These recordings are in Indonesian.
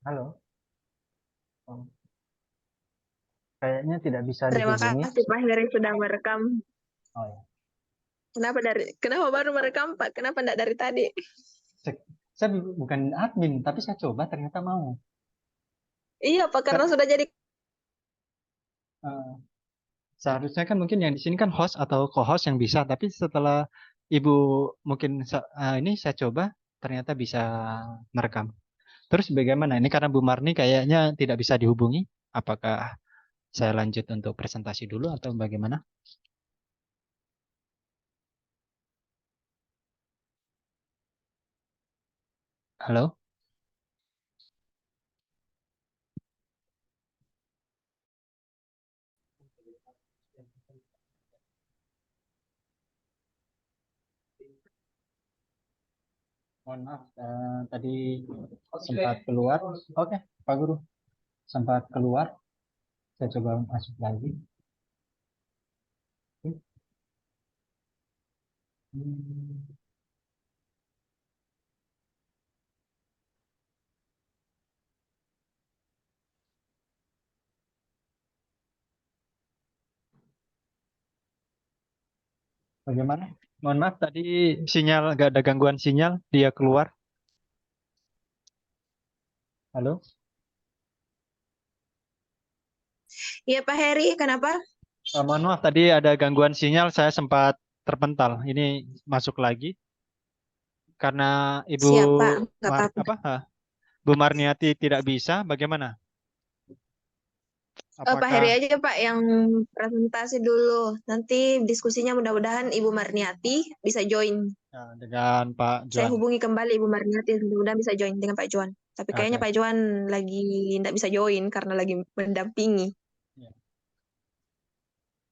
Halo. Oh, kayaknya tidak bisa Terima dihubungi. kasih Pak Heri sudah merekam. Oh ya. Kenapa baru merekam Pak? Kenapa enggak dari tadi? Saya bukan admin, tapi saya coba ternyata mau. Iya Pak, karena Kan sudah jadi. eh, seharusnya kan mungkin yang di sini kan host atau co-host yang bisa, tapi setelah Ibu mungkin ini saya coba ternyata bisa merekam. Terus bagaimana? Ini karena Bu Marni kayaknya tidak bisa dihubungi. Apakah saya lanjut untuk presentasi dulu atau bagaimana? Halo? Mohon maaf, tadi sempat keluar. Oke, Pak Guru, sempat keluar. Saya coba masuk lagi. Hmm, Bagaimana? Mohon maaf, tadi sinyal nggak ada gangguan sinyal, dia keluar. Halo? Iya Pak Heri, kenapa? Mohon maaf, tadi ada gangguan sinyal, saya sempat terpental. Ini masuk lagi karena Ibu Siapa? Nggak apa-apa. apa? Bu Marniati tidak bisa. Bagaimana? Pak Heri Apakah aja Pak yang presentasi dulu. Nanti diskusinya mudah-mudahan Ibu Marniati bisa join. dengan Pak Saya Johan? hubungi kembali Ibu Marniati, mudah-mudahan bisa join dengan Pak Johan. Tapi kayaknya Oke. Pak Johan lagi tidak bisa join karena lagi mendampingi. Ya.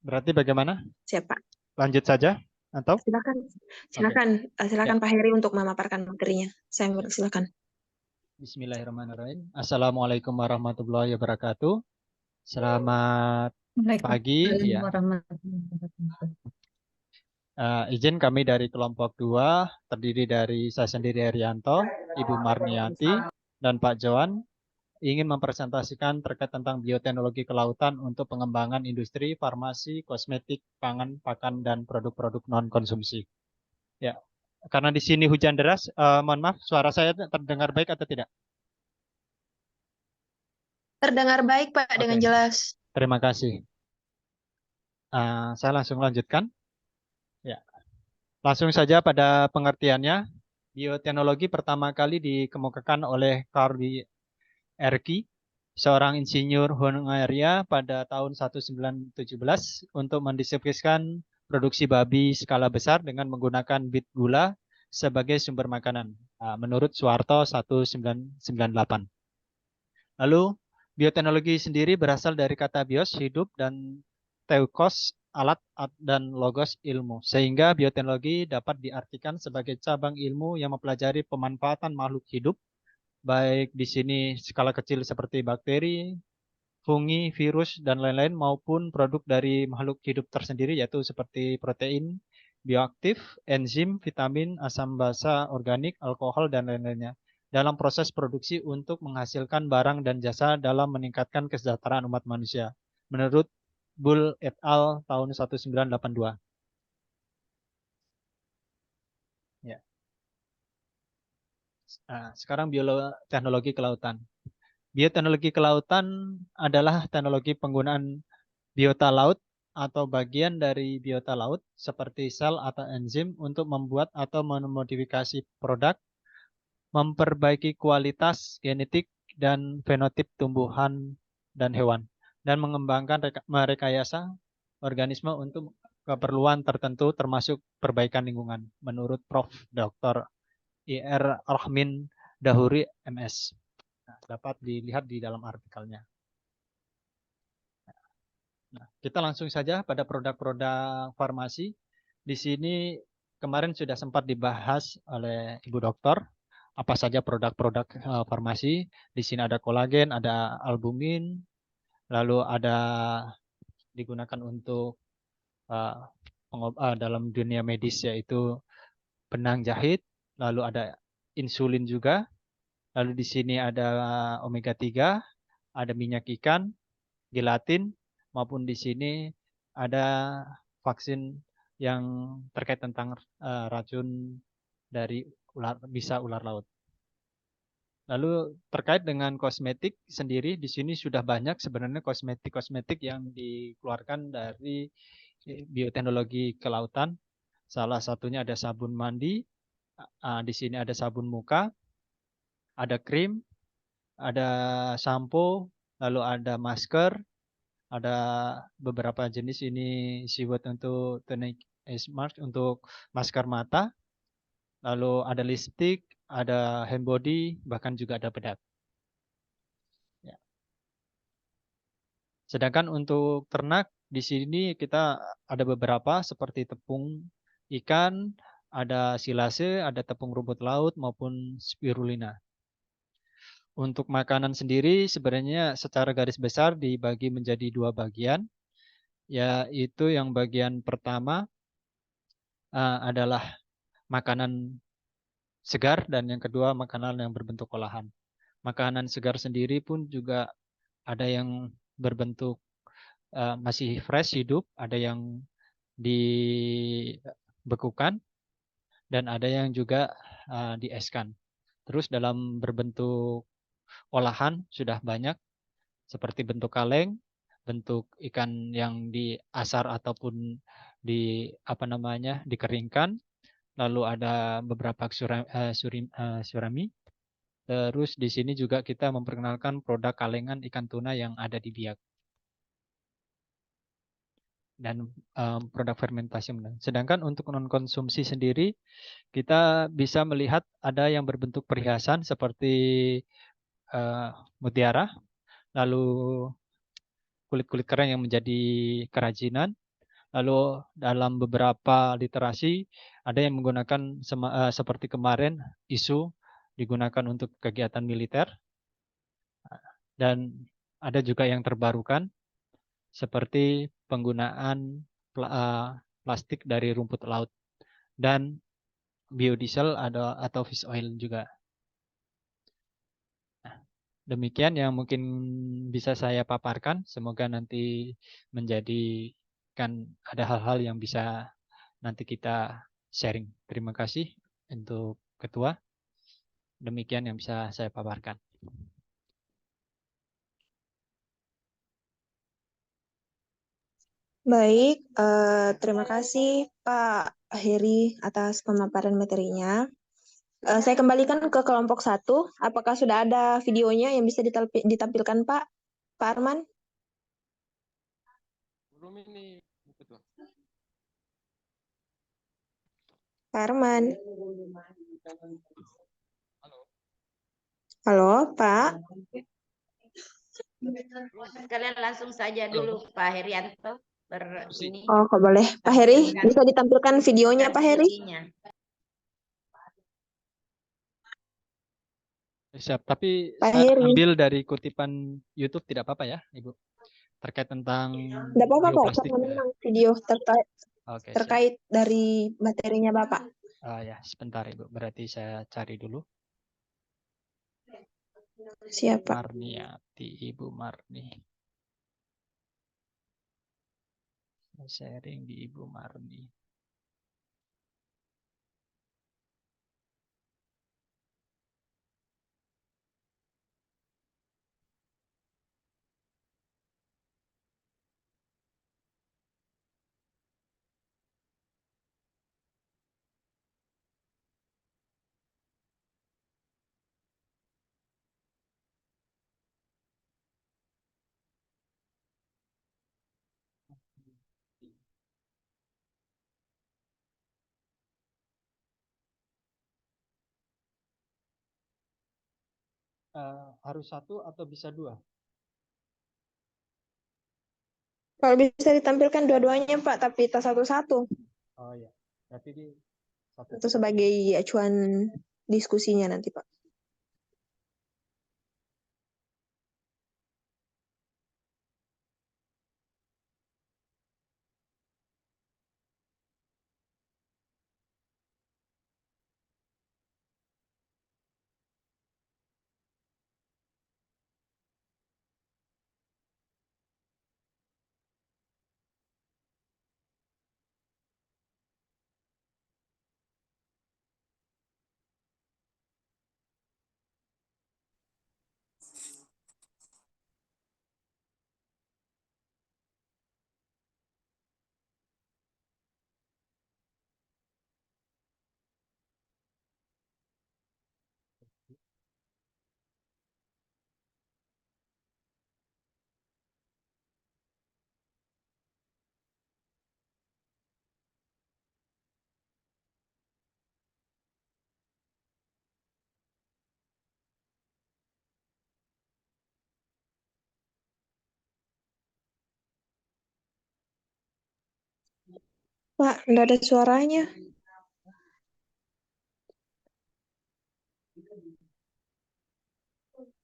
Berarti bagaimana? Siapa? Lanjut saja atau? Silakan, Oke. silakan, Ya. silakan Pak Heri untuk memaparkan materinya. Saya silakan. Bismillahirrahmanirrahim. Assalamualaikum warahmatullahi wabarakatuh. Selamat pagi. Waalaikumsalam Ya. warahmatullahi wabarakatuh. Izin kami dari kelompok 2 terdiri dari saya sendiri Herianto, Ibu Marniati, dan Pak Johan ingin mempresentasikan terkait tentang bioteknologi kelautan untuk pengembangan industri, farmasi, kosmetik, pangan, pakan, dan produk-produk non-konsumsi. Ya, karena di sini hujan deras, mohon maaf, suara saya terdengar baik atau tidak? Terdengar baik Pak dengan Oke, jelas. terima kasih. Saya langsung lanjutkan. Ya, langsung saja pada pengertiannya. Bioteknologi pertama kali dikemukakan oleh Carl Erki, seorang insinyur Hongaria pada tahun 1917 untuk mendeskripsikan produksi babi skala besar dengan menggunakan bit gula sebagai sumber makanan. Menurut Suharto 1998. Lalu bioteknologi sendiri berasal dari kata bios hidup dan teukos alat dan logos ilmu. Sehingga bioteknologi dapat diartikan sebagai cabang ilmu yang mempelajari pemanfaatan makhluk hidup baik di sini skala kecil seperti bakteri, fungi, virus, dan lain-lain maupun produk dari makhluk hidup tersendiri yaitu seperti protein, bioaktif, enzim, vitamin, asam basa, organik, alkohol, dan lain-lainnya dalam proses produksi untuk menghasilkan barang dan jasa dalam meningkatkan kesejahteraan umat manusia. Menurut Bull et al. Tahun 1982. Ya. Sekarang bioteknologi kelautan. Bioteknologi kelautan adalah teknologi penggunaan biota laut atau bagian dari biota laut seperti sel atau enzim untuk membuat atau memodifikasi produk, memperbaiki kualitas genetik dan fenotip tumbuhan dan hewan, dan mengembangkan merekayasa organisme untuk keperluan tertentu termasuk perbaikan lingkungan, menurut Prof. Dr. Ir. Rohmin Dahuri, MS. Nah, dapat dilihat di dalam artikelnya. Nah, kita langsung saja pada produk-produk farmasi. Di sini kemarin sudah sempat dibahas oleh Ibu Dokter apa saja produk-produk farmasi. Di sini ada kolagen, ada albumin, lalu ada digunakan untuk uh, dalam dunia medis yaitu benang jahit, lalu ada insulin juga, Lalu di sini ada omega 3, ada minyak ikan, gelatin, maupun di sini ada vaksin yang terkait tentang racun dari ular laut. Lalu terkait dengan kosmetik sendiri, di sini sudah banyak sebenarnya kosmetik-kosmetik yang dikeluarkan dari bioteknologi kelautan. Salah satunya ada sabun mandi, di sini ada sabun muka, ada krim, ada sampo, lalu ada masker, ada beberapa jenis ini siwet untuk tonik smart untuk masker mata, lalu ada lipstick, ada hand body, bahkan juga ada bedak. Ya. Sedangkan untuk ternak di sini kita ada beberapa seperti tepung ikan, ada silase, ada tepung rumput laut maupun spirulina. Untuk makanan sendiri sebenarnya secara garis besar dibagi menjadi dua bagian, yaitu yang bagian pertama adalah makanan segar dan yang kedua makanan yang berbentuk olahan. Makanan segar sendiri pun juga ada yang berbentuk masih fresh hidup, ada yang dibekukan dan ada yang juga dieskan. Terus dalam berbentuk olahan sudah banyak seperti bentuk kaleng, bentuk ikan yang diasar ataupun dikeringkan, lalu ada beberapa surami. Terus di sini juga kita memperkenalkan produk kalengan ikan tuna yang ada di Biak dan produk fermentasi. Sedangkan untuk non konsumsi sendiri kita bisa melihat ada yang berbentuk perhiasan seperti mutiara, lalu kulit-kulit kerang yang menjadi kerajinan. Lalu dalam beberapa literasi ada yang menggunakan seperti kemarin isu digunakan untuk kegiatan militer dan ada juga yang terbarukan seperti penggunaan plastik dari rumput laut dan biodiesel atau fish oil juga. Demikian yang mungkin bisa saya paparkan. Semoga nanti menjadikan ada hal-hal yang bisa nanti kita sharing. Terima kasih untuk ketua. Demikian yang bisa saya paparkan. Baik, terima kasih Pak Heri atas pemaparan materinya. Saya kembalikan ke kelompok 1. Apakah sudah ada videonya yang bisa ditampilkan Pak Arman? Belum ini, ketua. Pak Arman. Halo. Halo, Pak. Kalian langsung saja dulu Pak Herianto ini. Oh, kok boleh. Pak Heri, bisa ditampilkan videonya Pak Heri? Siap, tapi Pak saya Heri. ambil dari kutipan YouTube tidak apa-apa ya, Ibu? Terkait tentang Tidak apa-apa Pak, bioplastik. karena memang video Oke, terkait dari materinya Bapak. ya, sebentar Ibu. Berarti saya cari dulu. Siapa? Marniati, Ibu Marni. Sharing di Ibu Marni. Harus satu atau bisa dua? Kalau bisa ditampilkan dua-duanya Pak, tapi tak satu-satu. Oh ya, berarti di satu. Itu sebagai acuan diskusinya nanti Pak. Pak, nggak ada suaranya.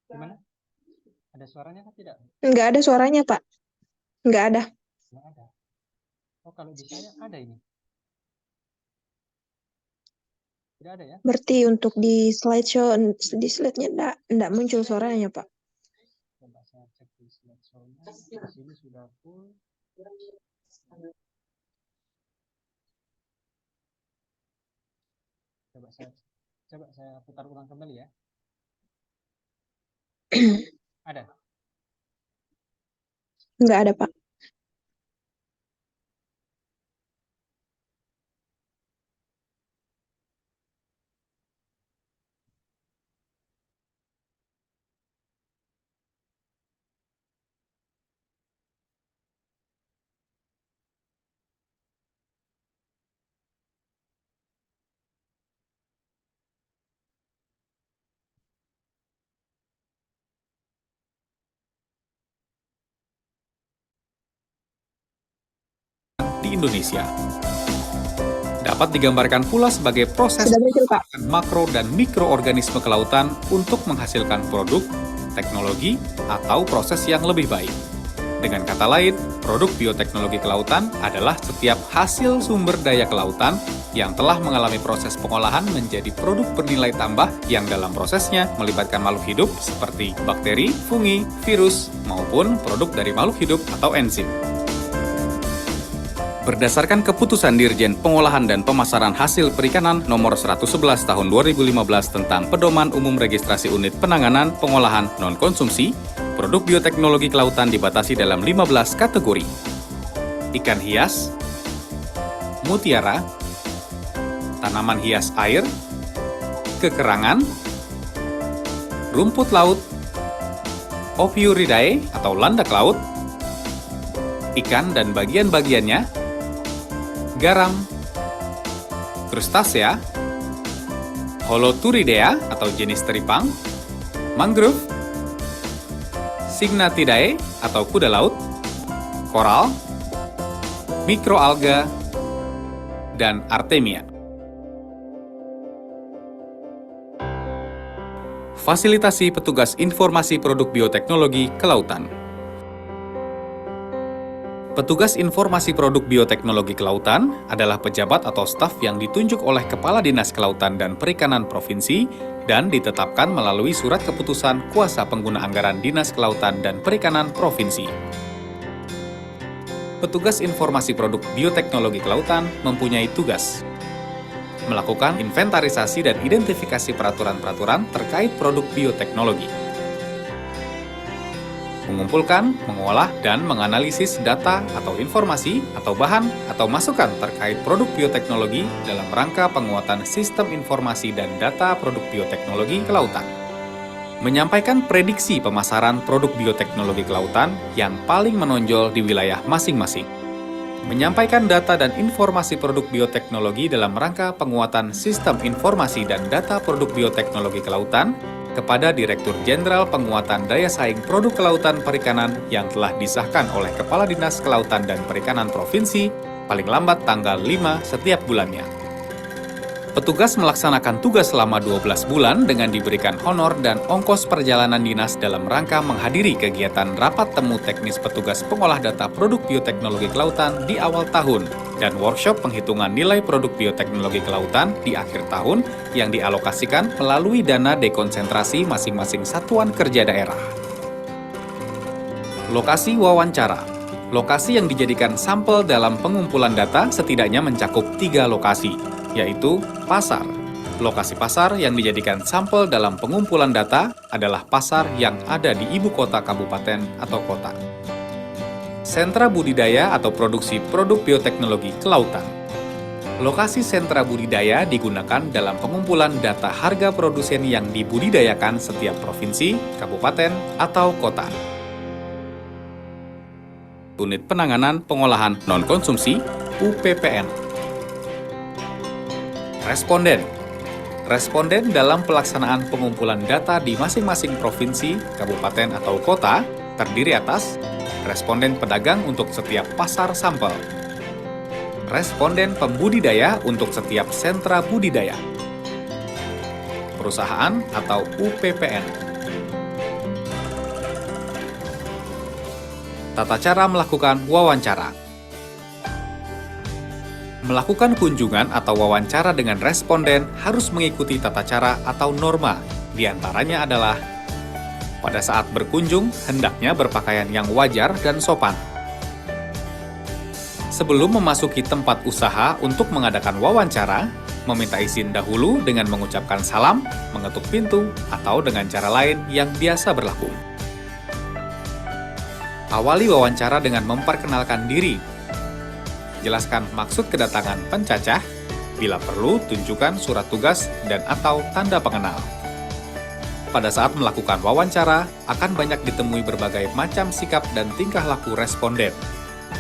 Gimana? Ada suaranya kan tidak? Nggak ada suaranya, Pak. Nggak ada. Nggak ada. Oh, kalau di saya ada ini. Tidak ada ya? Berarti untuk di slideshow, di slide-nya nggak muncul suaranya, Pak. Coba saya cek di slideshow-nya. Di sini sudah full. Coba saya putar ulang kembali ya. Ada? Nggak ada, Pak. Di Indonesia. Dapat digambarkan pula sebagai proses Sudah muncul, Pak. makro dan mikroorganisme kelautan untuk menghasilkan produk, teknologi, atau proses yang lebih baik. Dengan kata lain, produk bioteknologi kelautan adalah setiap hasil sumber daya kelautan yang telah mengalami proses pengolahan menjadi produk bernilai tambah yang dalam prosesnya melibatkan makhluk hidup seperti bakteri, fungi, virus, maupun produk dari makhluk hidup atau enzim. Berdasarkan keputusan Dirjen Pengolahan dan Pemasaran Hasil Perikanan Nomor 111 Tahun 2015 tentang Pedoman Umum Registrasi Unit Penanganan Pengolahan Non-Konsumsi, produk bioteknologi kelautan dibatasi dalam 15 kategori. Ikan hias, mutiara, tanaman hias air, kekerangan, rumput laut, Ophiuridae atau landak laut, ikan dan bagian-bagiannya, garam, krustasea, Holoturidea atau jenis teripang, mangrove, Signathidae atau kuda laut, koral, mikroalga, dan artemia. Fasilitasi petugas informasi produk bioteknologi kelautan. Petugas informasi produk bioteknologi kelautan adalah pejabat atau staf yang ditunjuk oleh Kepala Dinas Kelautan dan Perikanan Provinsi dan ditetapkan melalui surat keputusan kuasa pengguna anggaran Dinas Kelautan dan Perikanan Provinsi. Petugas informasi produk bioteknologi kelautan mempunyai tugas melakukan inventarisasi dan identifikasi peraturan-peraturan terkait produk bioteknologi, mengumpulkan, mengolah, dan menganalisis data atau informasi atau bahan atau masukan terkait produk bioteknologi dalam rangka penguatan sistem informasi dan data produk bioteknologi kelautan. Menyampaikan prediksi pemasaran produk bioteknologi kelautan yang paling menonjol di wilayah masing-masing. Menyampaikan data dan informasi produk bioteknologi dalam rangka penguatan sistem informasi dan data produk bioteknologi kelautan kepada Direktur Jenderal Penguatan Daya Saing Produk Kelautan Perikanan yang telah disahkan oleh Kepala Dinas Kelautan dan Perikanan Provinsi paling lambat tanggal 5 setiap bulannya. Petugas melaksanakan tugas selama 12 bulan dengan diberikan honor dan ongkos perjalanan dinas dalam rangka menghadiri kegiatan rapat temu teknis petugas pengolah data produk bioteknologi kelautan di awal tahun dan workshop penghitungan nilai produk bioteknologi kelautan di akhir tahun yang dialokasikan melalui dana dekonsentrasi masing-masing satuan kerja daerah. Lokasi wawancara. Lokasi yang dijadikan sampel dalam pengumpulan data setidaknya mencakup 3 lokasi, yaitu pasar. Lokasi pasar yang dijadikan sampel dalam pengumpulan data adalah pasar yang ada di ibu kota kabupaten atau kota. Sentra budidaya atau produksi produk bioteknologi kelautan. Lokasi sentra budidaya digunakan dalam pengumpulan data harga produsen yang dibudidayakan setiap provinsi, kabupaten, atau kota. Unit Penanganan Pengolahan Non-Konsumsi, UPPN. Responden dalam pelaksanaan pengumpulan data di masing-masing provinsi, kabupaten, atau kota terdiri atas responden pedagang untuk setiap pasar sampel, responden pembudidaya untuk setiap sentra budidaya. Perusahaan atau UPPN. Tata cara melakukan wawancara. Melakukan kunjungan atau wawancara dengan responden harus mengikuti tata cara atau norma. Di antaranya adalah pada saat berkunjung, hendaknya berpakaian yang wajar dan sopan. Sebelum memasuki tempat usaha untuk mengadakan wawancara, meminta izin dahulu dengan mengucapkan salam, mengetuk pintu, atau dengan cara lain yang biasa berlaku. Awali wawancara dengan memperkenalkan diri. Jelaskan maksud kedatangan pencacah, bila perlu tunjukkan surat tugas dan atau tanda pengenal. Pada saat melakukan wawancara, akan banyak ditemui berbagai macam sikap dan tingkah laku responden.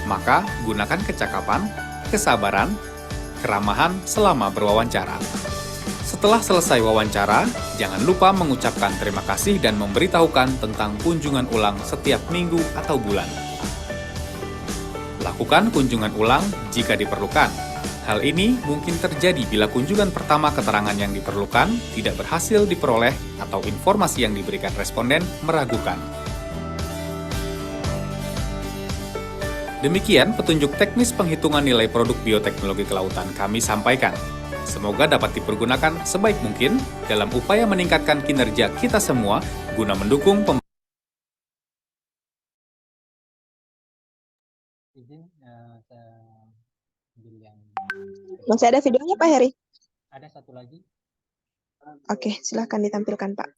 Maka, gunakan kecakapan, kesabaran, keramahan selama berwawancara. Setelah selesai wawancara, jangan lupa mengucapkan terima kasih dan memberitahukan tentang kunjungan ulang setiap minggu atau bulan. Lakukan kunjungan ulang jika diperlukan. Hal ini mungkin terjadi bila kunjungan pertama keterangan yang diperlukan tidak berhasil diperoleh atau informasi yang diberikan responden meragukan. Demikian petunjuk teknis penghitungan nilai produk bioteknologi kelautan kami sampaikan. Semoga dapat dipergunakan sebaik mungkin dalam upaya meningkatkan kinerja kita semua guna mendukung Izin, saya ambil yang Masih ada videonya, Pak Heri? ada satu lagi. Oke, silahkan ditampilkan, Pak.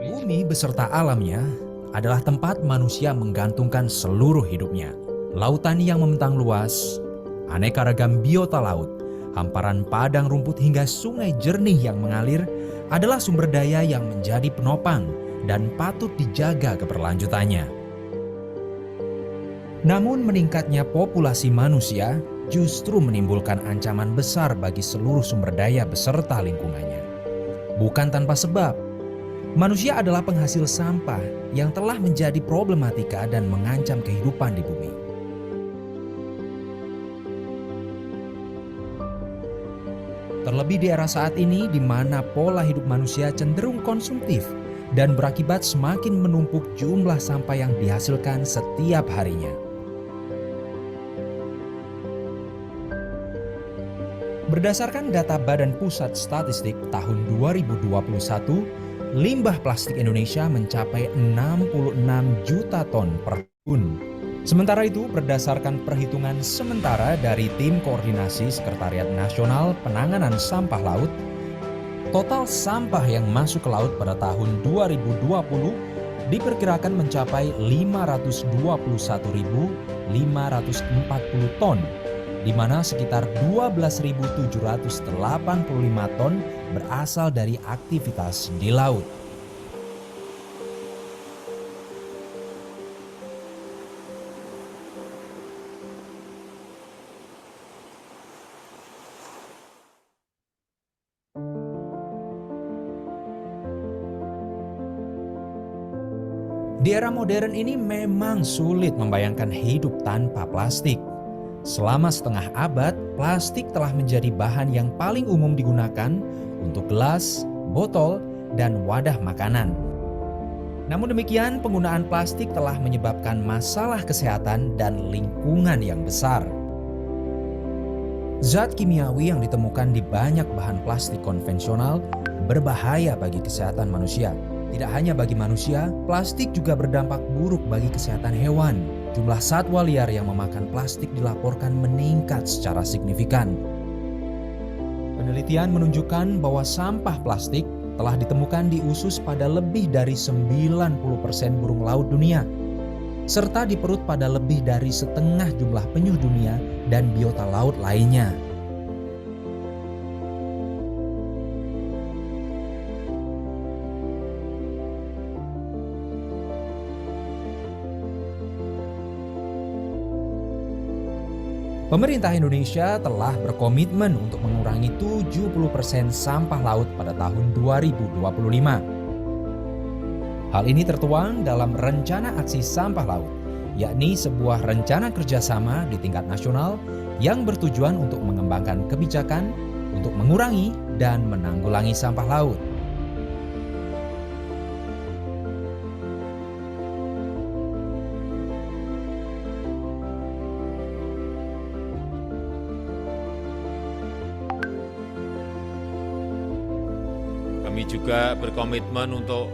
Bumi beserta alamnya adalah tempat manusia menggantungkan seluruh hidupnya. Lautan yang membentang luas, aneka ragam biota laut, hamparan padang rumput hingga sungai jernih yang mengalir adalah sumber daya yang menjadi penopang dan patut dijaga keberlanjutannya. Namun meningkatnya populasi manusia justru menimbulkan ancaman besar bagi seluruh sumber daya beserta lingkungannya. Bukan tanpa sebab, manusia adalah penghasil sampah yang telah menjadi problematika dan mengancam kehidupan di bumi. Terlebih di era saat ini di mana pola hidup manusia cenderung konsumtif dan berakibat semakin menumpuk jumlah sampah yang dihasilkan setiap harinya. Berdasarkan data Badan Pusat Statistik tahun 2021, limbah plastik Indonesia mencapai 66 juta ton per tahun. Sementara itu, berdasarkan perhitungan sementara dari Tim Koordinasi Sekretariat Nasional Penanganan Sampah Laut, total sampah yang masuk ke laut pada tahun 2020 diperkirakan mencapai 521.540 ton, di mana sekitar 12.785 ton berasal dari aktivitas di laut. Di era modern ini memang sulit membayangkan hidup tanpa plastik. Selama setengah abad, plastik telah menjadi bahan yang paling umum digunakan untuk gelas, botol, dan wadah makanan. Namun demikian, penggunaan plastik telah menyebabkan masalah kesehatan dan lingkungan yang besar. Zat kimiawi yang ditemukan di banyak bahan plastik konvensional berbahaya bagi kesehatan manusia. Tidak hanya bagi manusia, plastik juga berdampak buruk bagi kesehatan hewan. Jumlah satwa liar yang memakan plastik dilaporkan meningkat secara signifikan. Penelitian menunjukkan bahwa sampah plastik telah ditemukan di usus pada lebih dari 90% burung laut dunia, serta di perut pada lebih dari setengah jumlah penyu dunia dan biota laut lainnya. Pemerintah Indonesia telah berkomitmen untuk mengurangi 70% sampah laut pada tahun 2025. Hal ini tertuang dalam Rencana Aksi Sampah Laut, yakni sebuah rencana kerjasama di tingkat nasional yang bertujuan untuk mengembangkan kebijakan untuk mengurangi dan menanggulangi sampah laut. Kami juga berkomitmen untuk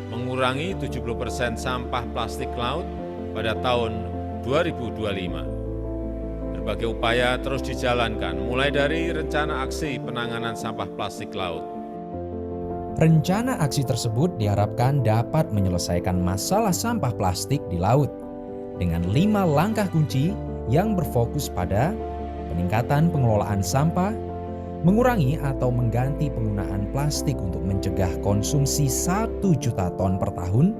mengurangi 70% sampah plastik laut pada tahun 2025. Berbagai upaya terus dijalankan, mulai dari rencana aksi penanganan sampah plastik laut. Rencana aksi tersebut diharapkan dapat menyelesaikan masalah sampah plastik di laut dengan 5 langkah kunci yang berfokus pada peningkatan pengelolaan sampah, mengurangi atau mengganti penggunaan plastik untuk mencegah konsumsi 1 juta ton per tahun,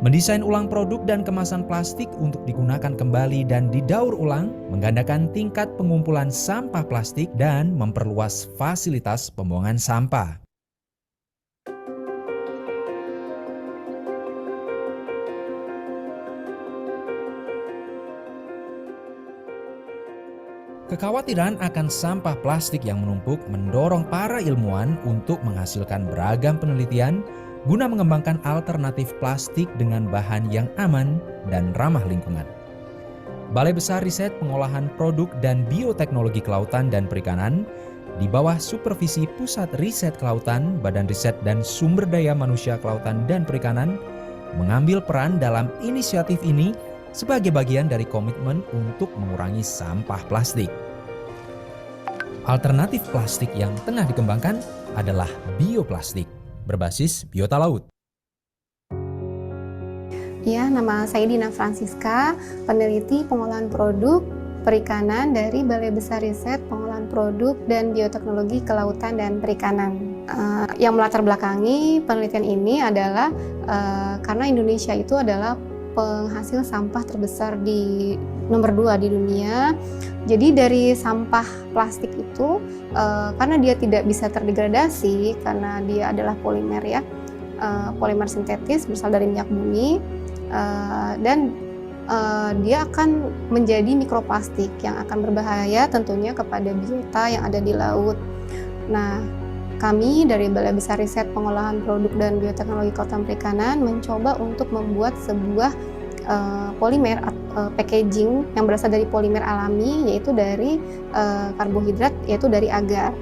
mendesain ulang produk dan kemasan plastik untuk digunakan kembali dan didaur ulang, menggandakan tingkat pengumpulan sampah plastik, dan memperluas fasilitas pembuangan sampah. Kekhawatiran akan sampah plastik yang menumpuk mendorong para ilmuwan untuk menghasilkan beragam penelitian guna mengembangkan alternatif plastik dengan bahan yang aman dan ramah lingkungan. Balai Besar Riset Pengolahan Produk dan Bioteknologi Kelautan dan Perikanan di bawah supervisi Pusat Riset Kelautan, Badan Riset dan Sumber Daya Manusia Kelautan dan Perikanan mengambil peran dalam inisiatif ini sebagai bagian dari komitmen untuk mengurangi sampah plastik. Alternatif plastik yang tengah dikembangkan adalah bioplastik berbasis biota laut. Ya, nama saya Dina Francisca, peneliti pengolahan produk perikanan dari Balai Besar Riset Pengolahan Produk dan Bioteknologi Kelautan dan Perikanan. Yang melatar belakangi penelitian ini adalah karena Indonesia itu adalah penghasil sampah terbesar di nomor 2 di dunia. Jadi dari sampah plastik itu karena dia tidak bisa terdegradasi karena dia adalah polimer ya, polimer sintetis berasal dari minyak bumi, dan dia akan menjadi mikroplastik yang akan berbahaya tentunya kepada biota yang ada di laut. Nah, kami dari Balai Besar Riset Pengolahan Produk dan Bioteknologi Kelautan Perikanan mencoba untuk membuat sebuah polimer packaging yang berasal dari polimer alami, yaitu dari karbohidrat, yaitu dari agar.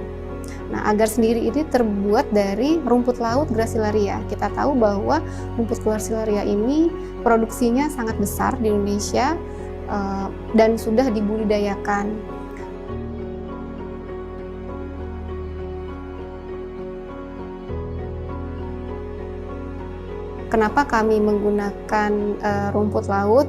Nah, agar sendiri ini terbuat dari rumput laut Gracilaria. Kita tahu bahwa rumput Gracilaria ini produksinya sangat besar di Indonesia dan sudah dibudidayakan. Kenapa kami menggunakan rumput laut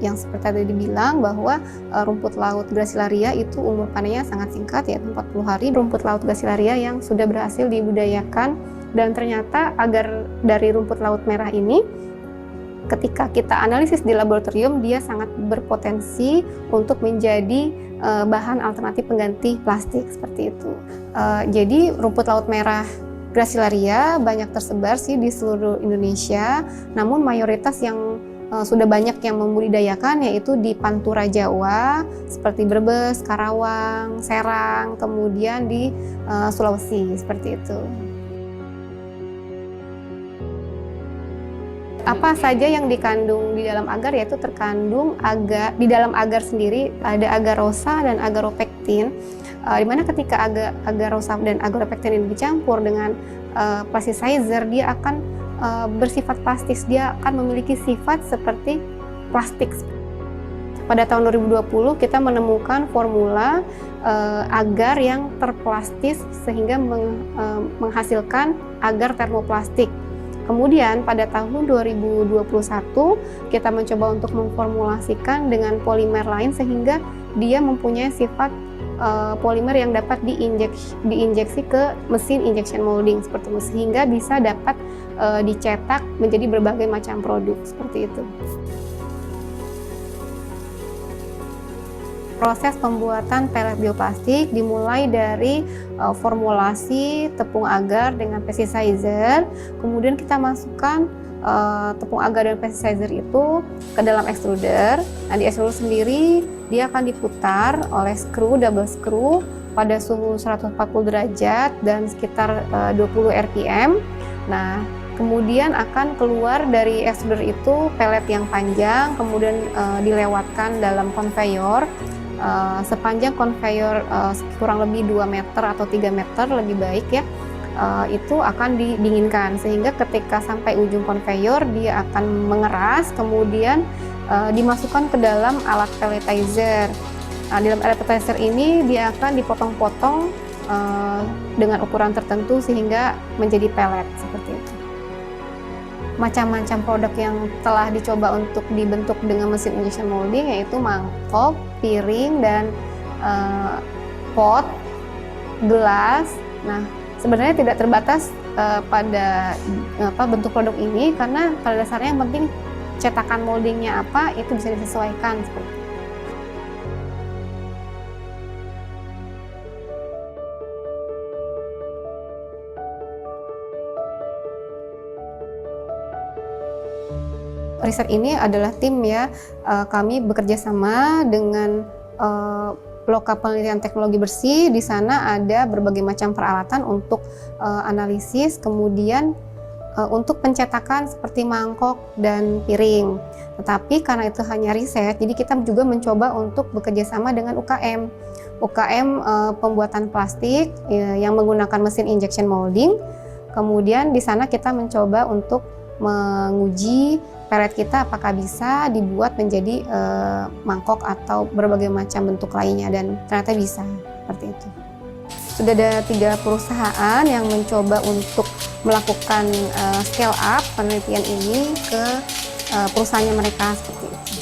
yang seperti tadi dibilang bahwa rumput laut Gracilaria itu umur panennya sangat singkat, yaitu 40 hari. Rumput laut Gracilaria yang sudah berhasil dibudidayakan, dan ternyata agar dari rumput laut merah ini ketika kita analisis di laboratorium dia sangat berpotensi untuk menjadi bahan alternatif pengganti plastik seperti itu. Jadi rumput laut merah Gracilaria banyak tersebar sih di seluruh Indonesia, namun mayoritas yang sudah banyak yang membudidayakan yaitu di Pantura Jawa seperti Brebes, Karawang, Serang, kemudian di Sulawesi seperti itu. Apa saja yang dikandung di dalam agar, yaitu terkandung di dalam agar sendiri ada agarosa dan agaropektin, di mana ketika agarosa dan agaropektin ini dicampur dengan plasticizer, dia akan bersifat plastis, dia akan memiliki sifat seperti plastik. Pada tahun 2020 kita menemukan formula agar yang terplastis sehingga menghasilkan agar termoplastik. Kemudian pada tahun 2021 kita mencoba untuk memformulasikan dengan polimer lain sehingga dia mempunyai sifat polimer yang dapat diinjeksi ke mesin injection molding seperti itu, sehingga bisa dapat dicetak menjadi berbagai macam produk seperti itu. Proses pembuatan pelet bioplastik dimulai dari formulasi tepung agar dengan plasticizer, kemudian kita masukkan tepung agar dan plasticizer itu ke dalam extruder. Nah, di extruder sendiri dia akan diputar oleh double screw pada suhu 140 derajat dan sekitar 20 rpm. Nah, kemudian akan keluar dari extruder itu pelet yang panjang, kemudian dilewatkan dalam conveyor. Sepanjang conveyor kurang lebih 2 meter atau 3 meter lebih baik ya, itu akan didinginkan sehingga ketika sampai ujung conveyor dia akan mengeras, kemudian dimasukkan ke dalam alat pelletizer. Nah, dalam alat pelletizer ini dia akan dipotong-potong dengan ukuran tertentu sehingga menjadi pelet seperti itu. Macam-macam produk yang telah dicoba untuk dibentuk dengan mesin injection molding yaitu mangkok, piring, dan pot, gelas. Nah, sebenarnya tidak terbatas pada bentuk produk ini, karena pada dasarnya yang penting cetakan moldingnya apa itu bisa disesuaikan seperti itu. Riset ini adalah tim ya, kami bekerja sama dengan Loka Penelitian Teknologi Bersih. Di sana ada berbagai macam peralatan untuk analisis, kemudian untuk pencetakan seperti mangkok dan piring. Tetapi karena itu hanya riset, jadi kita juga mencoba untuk bekerja sama dengan UKM pembuatan plastik yang menggunakan mesin injection molding. Kemudian di sana kita mencoba untuk menguji pelet kita apakah bisa dibuat menjadi mangkok atau berbagai macam bentuk lainnya, dan ternyata bisa seperti itu. Sudah ada 3 perusahaan yang mencoba untuk melakukan scale up penelitian ini ke perusahaannya mereka seperti itu.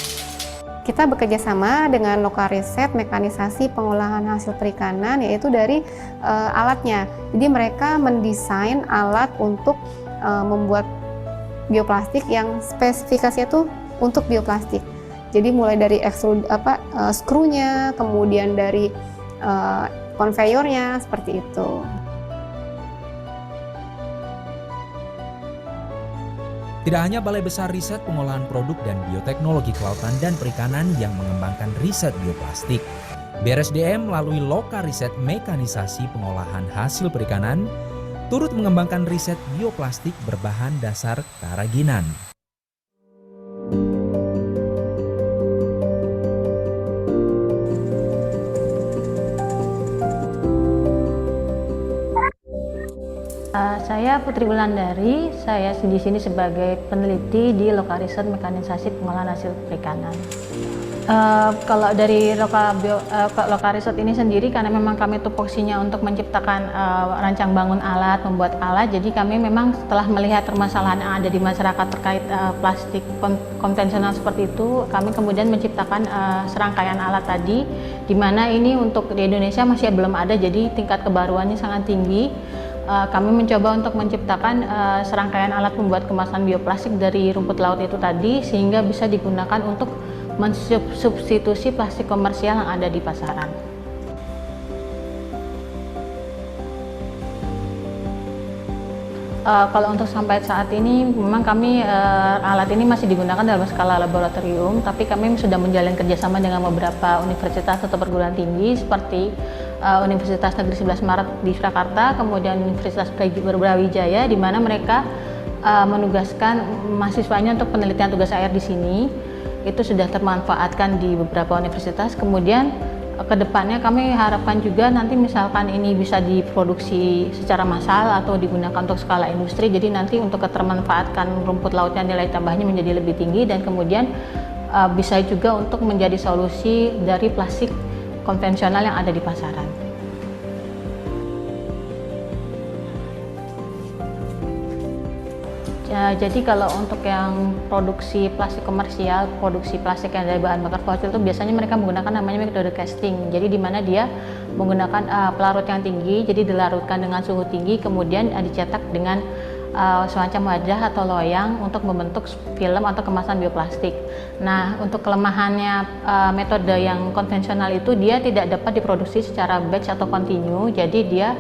Kita bekerja sama dengan Loka Riset Mekanisasi Pengolahan Hasil Perikanan, yaitu dari alatnya. Jadi mereka mendesain alat untuk membuat bioplastik yang spesifikasinya itu untuk bioplastik. Jadi mulai dari skrunya, kemudian dari konveyornya seperti itu. Tidak hanya Balai Besar Riset Pengolahan Produk dan Bioteknologi Kelautan dan Perikanan yang mengembangkan riset bioplastik, BRSDM melalui Loka Riset Mekanisasi Pengolahan Hasil Perikanan turut mengembangkan riset bioplastik berbahan dasar karaginan. Saya Putri Wulandari, saya di sini sebagai peneliti di Loka Riset Mekanisasi Pengolahan Hasil Perikanan. Kalau dari Loka Riset ini sendiri, karena memang kami tupoksinya untuk menciptakan rancang bangun alat, membuat alat, jadi kami memang setelah melihat permasalahan yang ada di masyarakat terkait plastik konvensional seperti itu, kami kemudian menciptakan serangkaian alat tadi, di mana ini untuk di Indonesia masih belum ada, jadi tingkat kebaruannya sangat tinggi. Kami mencoba untuk menciptakan serangkaian alat pembuat kemasan bioplastik dari rumput laut itu tadi, sehingga bisa digunakan untuk mensubstitusi plastik komersial yang ada di pasaran. Kalau untuk sampai saat ini memang kami alat ini masih digunakan dalam skala laboratorium, tapi kami sudah menjalin kerjasama dengan beberapa universitas atau perguruan tinggi seperti Universitas Negeri 11 Maret di Surakarta, kemudian Universitas Brawijaya, di mana mereka menugaskan mahasiswanya untuk penelitian tugas akhir di sini. Itu sudah termanfaatkan di beberapa universitas. Kemudian kedepannya kami harapkan juga nanti misalkan ini bisa diproduksi secara massal atau digunakan untuk skala industri, jadi nanti untuk ketermanfaatkan rumput lautnya nilai tambahnya menjadi lebih tinggi, dan kemudian bisa juga untuk menjadi solusi dari plastik konvensional yang ada di pasaran. Ya, jadi kalau untuk yang produksi plastik komersial, produksi plastik yang dari bahan bakar fosil itu biasanya mereka menggunakan namanya metode casting. Jadi di mana dia menggunakan pelarut yang tinggi, jadi dilarutkan dengan suhu tinggi, kemudian dicetak dengan semacam wadah atau loyang untuk membentuk film atau kemasan bioplastik. Nah, untuk kelemahannya metode yang konvensional itu dia tidak dapat diproduksi secara batch atau kontinu, jadi dia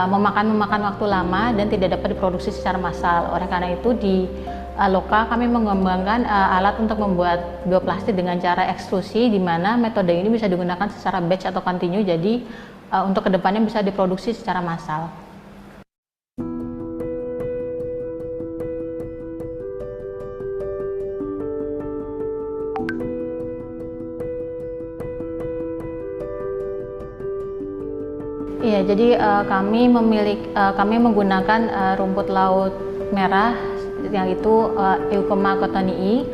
memakan waktu lama dan tidak dapat diproduksi secara massal. Oleh karena itu di Loka kami mengembangkan alat untuk membuat bioplastik dengan cara ekstrusi, di mana metode ini bisa digunakan secara batch atau kontinu, jadi untuk kedepannya bisa diproduksi secara massal. Iya, jadi kami menggunakan rumput laut merah yang itu Eucoma cottonii.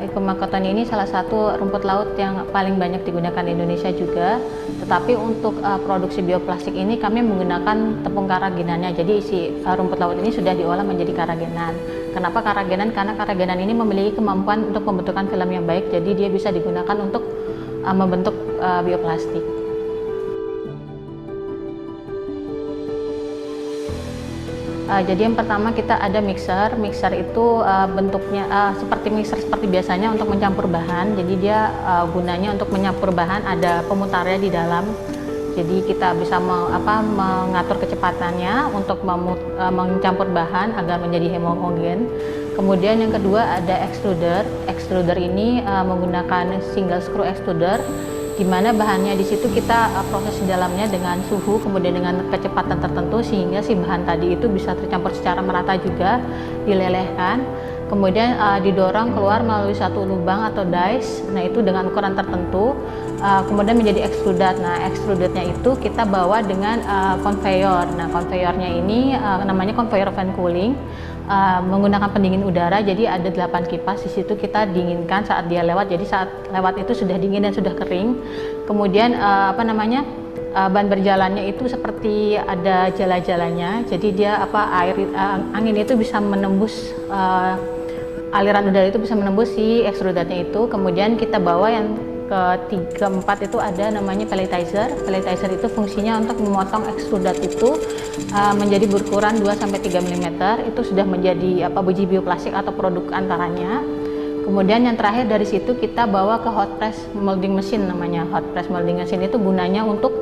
Eucoma cottonii ini salah satu rumput laut yang paling banyak digunakan di Indonesia juga. Tetapi untuk produksi bioplastik ini kami menggunakan tepung karagenannya. Jadi isi rumput laut ini sudah diolah menjadi karagenan. Kenapa karagenan? Karena karagenan ini memiliki kemampuan untuk pembentukan film yang baik. Jadi dia bisa digunakan untuk membentuk bioplastik. Jadi yang pertama kita ada mixer. Mixer itu bentuknya seperti mixer seperti biasanya untuk mencampur bahan. Jadi dia gunanya untuk mencampur bahan, ada pemutarnya di dalam. Jadi kita bisa mengatur kecepatannya untuk mencampur bahan agar menjadi homogen. Kemudian yang kedua ada extruder. Extruder ini menggunakan single screw extruder, di mana bahannya di situ kita proses di dalamnya dengan suhu, kemudian dengan kecepatan tertentu sehingga si bahan tadi itu bisa tercampur secara merata juga, dilelehkan, kemudian didorong keluar melalui satu lubang atau dice. Nah, itu dengan ukuran tertentu, kemudian menjadi extruded. Nah, extrudednya itu kita bawa dengan conveyor. Nah, conveyornya ini namanya conveyor fan cooling. Menggunakan pendingin udara, jadi ada 8 kipas di situ kita dinginkan saat dia lewat. Jadi saat lewat itu sudah dingin dan sudah kering. Kemudian ban berjalannya itu seperti ada jala-jalanya. Jadi dia angin itu bisa menembus aliran udara itu bisa menembus si extrudernya itu. Kemudian kita bawa yang keempat itu ada namanya pelletizer. Pelletizer itu fungsinya untuk memotong ekstrudat itu menjadi berukuran 2-3 mm. Itu sudah menjadi biji bioplastik atau produk antaranya. Kemudian yang terakhir dari situ kita bawa ke hot press molding machine, namanya hot press molding machine. Itu gunanya untuk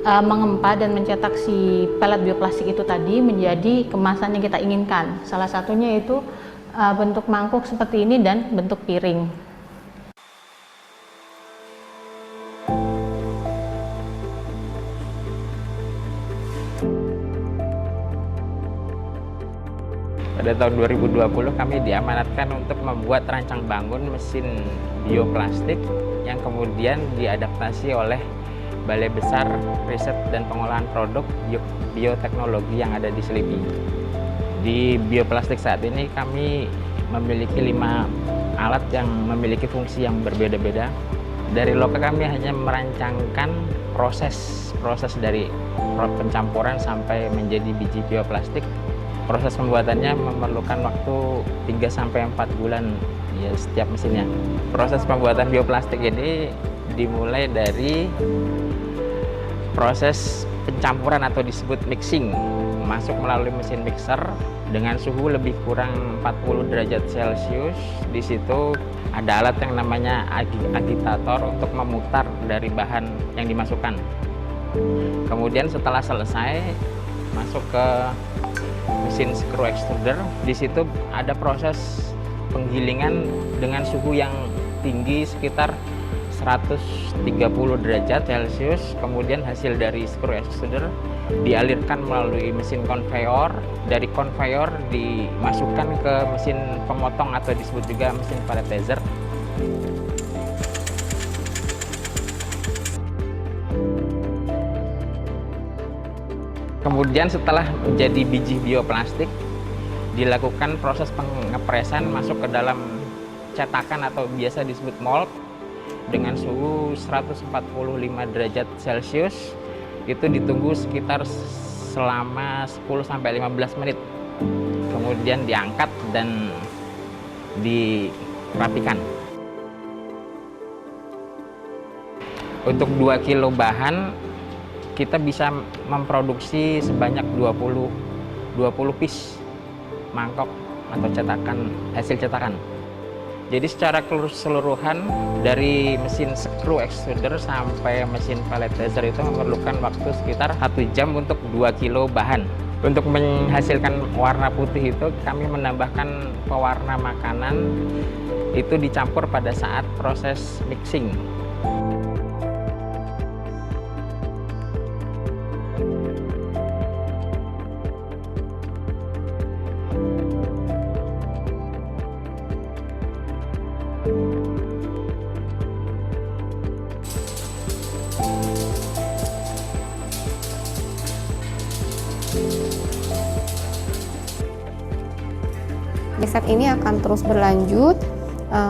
mengempa dan mencetak si pelet bioplastik itu tadi menjadi kemasan yang kita inginkan. Salah satunya itu bentuk mangkuk seperti ini dan bentuk piring. Pada tahun 2020 kami diamanatkan untuk membuat rancang bangun mesin bioplastik yang kemudian diadaptasi oleh Balai Besar Riset dan Pengolahan Produk Bioteknologi yang ada di Selipi. Di bioplastik saat ini kami memiliki 5 alat yang memiliki fungsi yang berbeda-beda. Dari Loka kami hanya merancangkan proses dari pencampuran sampai menjadi biji bioplastik. Proses pembuatannya memerlukan waktu 3-4 bulan ya setiap mesinnya. Proses pembuatan bioplastik ini dimulai dari proses pencampuran atau disebut mixing, masuk melalui mesin mixer dengan suhu lebih kurang 40 derajat Celcius. Di situ ada alat yang namanya agitator untuk memutar dari bahan yang dimasukkan. Kemudian setelah selesai masuk ke mesin screw extruder. Di situ ada proses penggilingan dengan suhu yang tinggi sekitar 130 derajat Celcius. Kemudian hasil dari screw extruder dialirkan melalui mesin konveyor. Dari konveyor dimasukkan ke mesin pemotong atau disebut juga mesin palletizer. Kemudian setelah menjadi biji bioplastik, dilakukan proses pengepresan masuk ke dalam cetakan atau biasa disebut mold dengan suhu 145 derajat Celcius. Itu ditunggu sekitar selama 10-15 menit. Kemudian diangkat dan dirapikan. Untuk 2 kilo bahan kita bisa memproduksi sebanyak 20 piece mangkok atau hasil cetakan. Jadi secara keseluruhan dari mesin screw extruder sampai mesin palletizer itu memerlukan waktu sekitar 1 jam untuk 2 kilo bahan. Untuk menghasilkan warna putih itu kami menambahkan pewarna makanan, itu dicampur pada saat proses mixing. Riset ini akan terus berlanjut,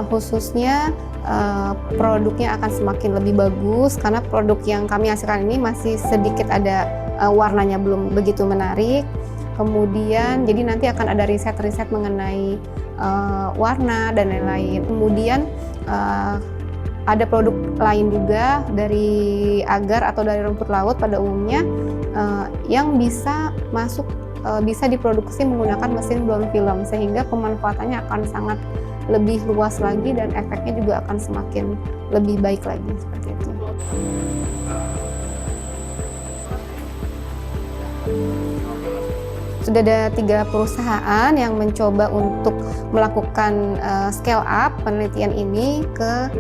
khususnya produknya akan semakin lebih bagus karena produk yang kami hasilkan ini masih sedikit ada warnanya belum begitu menarik. Kemudian jadi nanti akan ada riset-riset mengenai warna dan lain-lain. Kemudian ada produk lain juga dari agar atau dari rumput laut pada umumnya yang bisa diproduksi menggunakan mesin blown film, sehingga pemanfaatannya akan sangat lebih luas lagi dan efeknya juga akan semakin lebih baik lagi, seperti itu. Sudah ada 3 perusahaan yang mencoba untuk melakukan scale up penelitian ini ke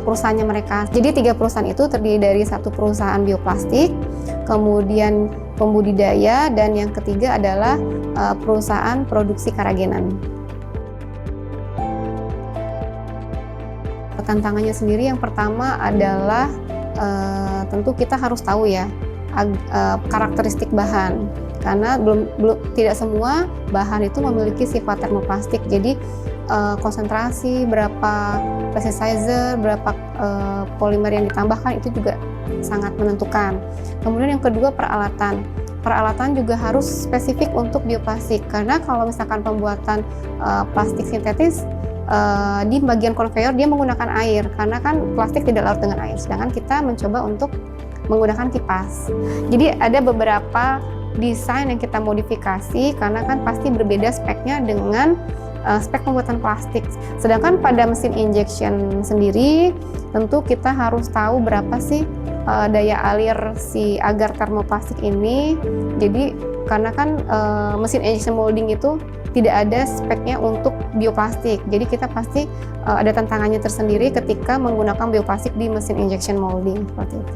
perusahaannya mereka. Jadi 3 perusahaan itu terdiri dari 1 perusahaan bioplastik, kemudian pembudidaya, dan yang ketiga adalah perusahaan produksi keragenan. Tantangannya sendiri yang pertama adalah tentu kita harus tahu ya karakteristik bahan, karena tidak semua bahan itu memiliki sifat termoplastik. Jadi konsentrasi berapa plasticizer, berapa polimer yang ditambahkan itu juga sangat menentukan. Kemudian yang kedua peralatan. Peralatan juga harus spesifik untuk bioplastik, karena kalau misalkan pembuatan plastik sintetis di bagian konveyor dia menggunakan air, karena kan plastik tidak larut dengan air, sedangkan kita mencoba untuk menggunakan kipas. Jadi ada beberapa desain yang kita modifikasi karena kan pasti berbeda speknya dengan spek pembuatan plastik. Sedangkan pada mesin injection sendiri tentu kita harus tahu berapa sih daya alir si agar termoplastik ini. Jadi karena kan mesin injection molding itu tidak ada speknya untuk bioplastik. Jadi kita pasti ada tantangannya tersendiri ketika menggunakan bioplastik di mesin injection molding, seperti itu.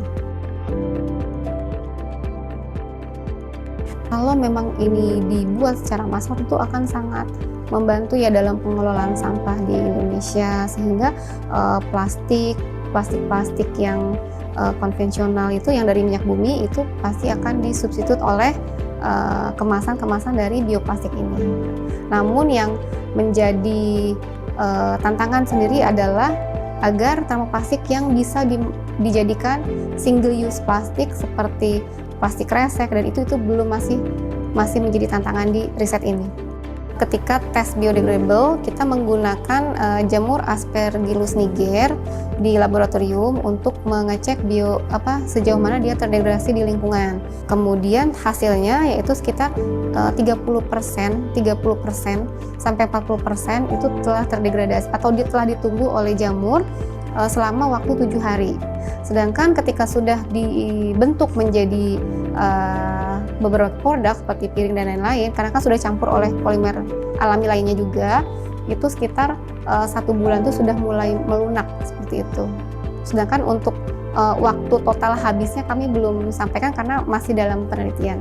Kalau memang ini dibuat secara massal itu akan sangat membantu ya dalam pengelolaan sampah di Indonesia, sehingga plastik yang konvensional itu yang dari minyak bumi itu pasti akan disubstitut oleh kemasan-kemasan dari bioplastik ini. Namun yang menjadi tantangan sendiri adalah agar termoplastik yang bisa dijadikan single use plastik seperti plastik kresek, dan itu belum masih menjadi tantangan di riset ini. Ketika tes biodegradable, kita menggunakan jamur Aspergillus niger di laboratorium untuk mengecek sejauh mana dia terdegradasi di lingkungan. Kemudian hasilnya yaitu sekitar 30% sampai 40% itu telah terdegradasi atau telah ditunggu oleh jamur selama waktu 7 hari. Sedangkan ketika sudah dibentuk menjadi beberapa produk seperti piring dan lain-lain, karena kan sudah campur oleh polimer alami lainnya juga, itu sekitar 1 bulan itu sudah mulai melunak seperti itu. Sedangkan untuk waktu total habisnya kami belum sampaikan karena masih dalam penelitian.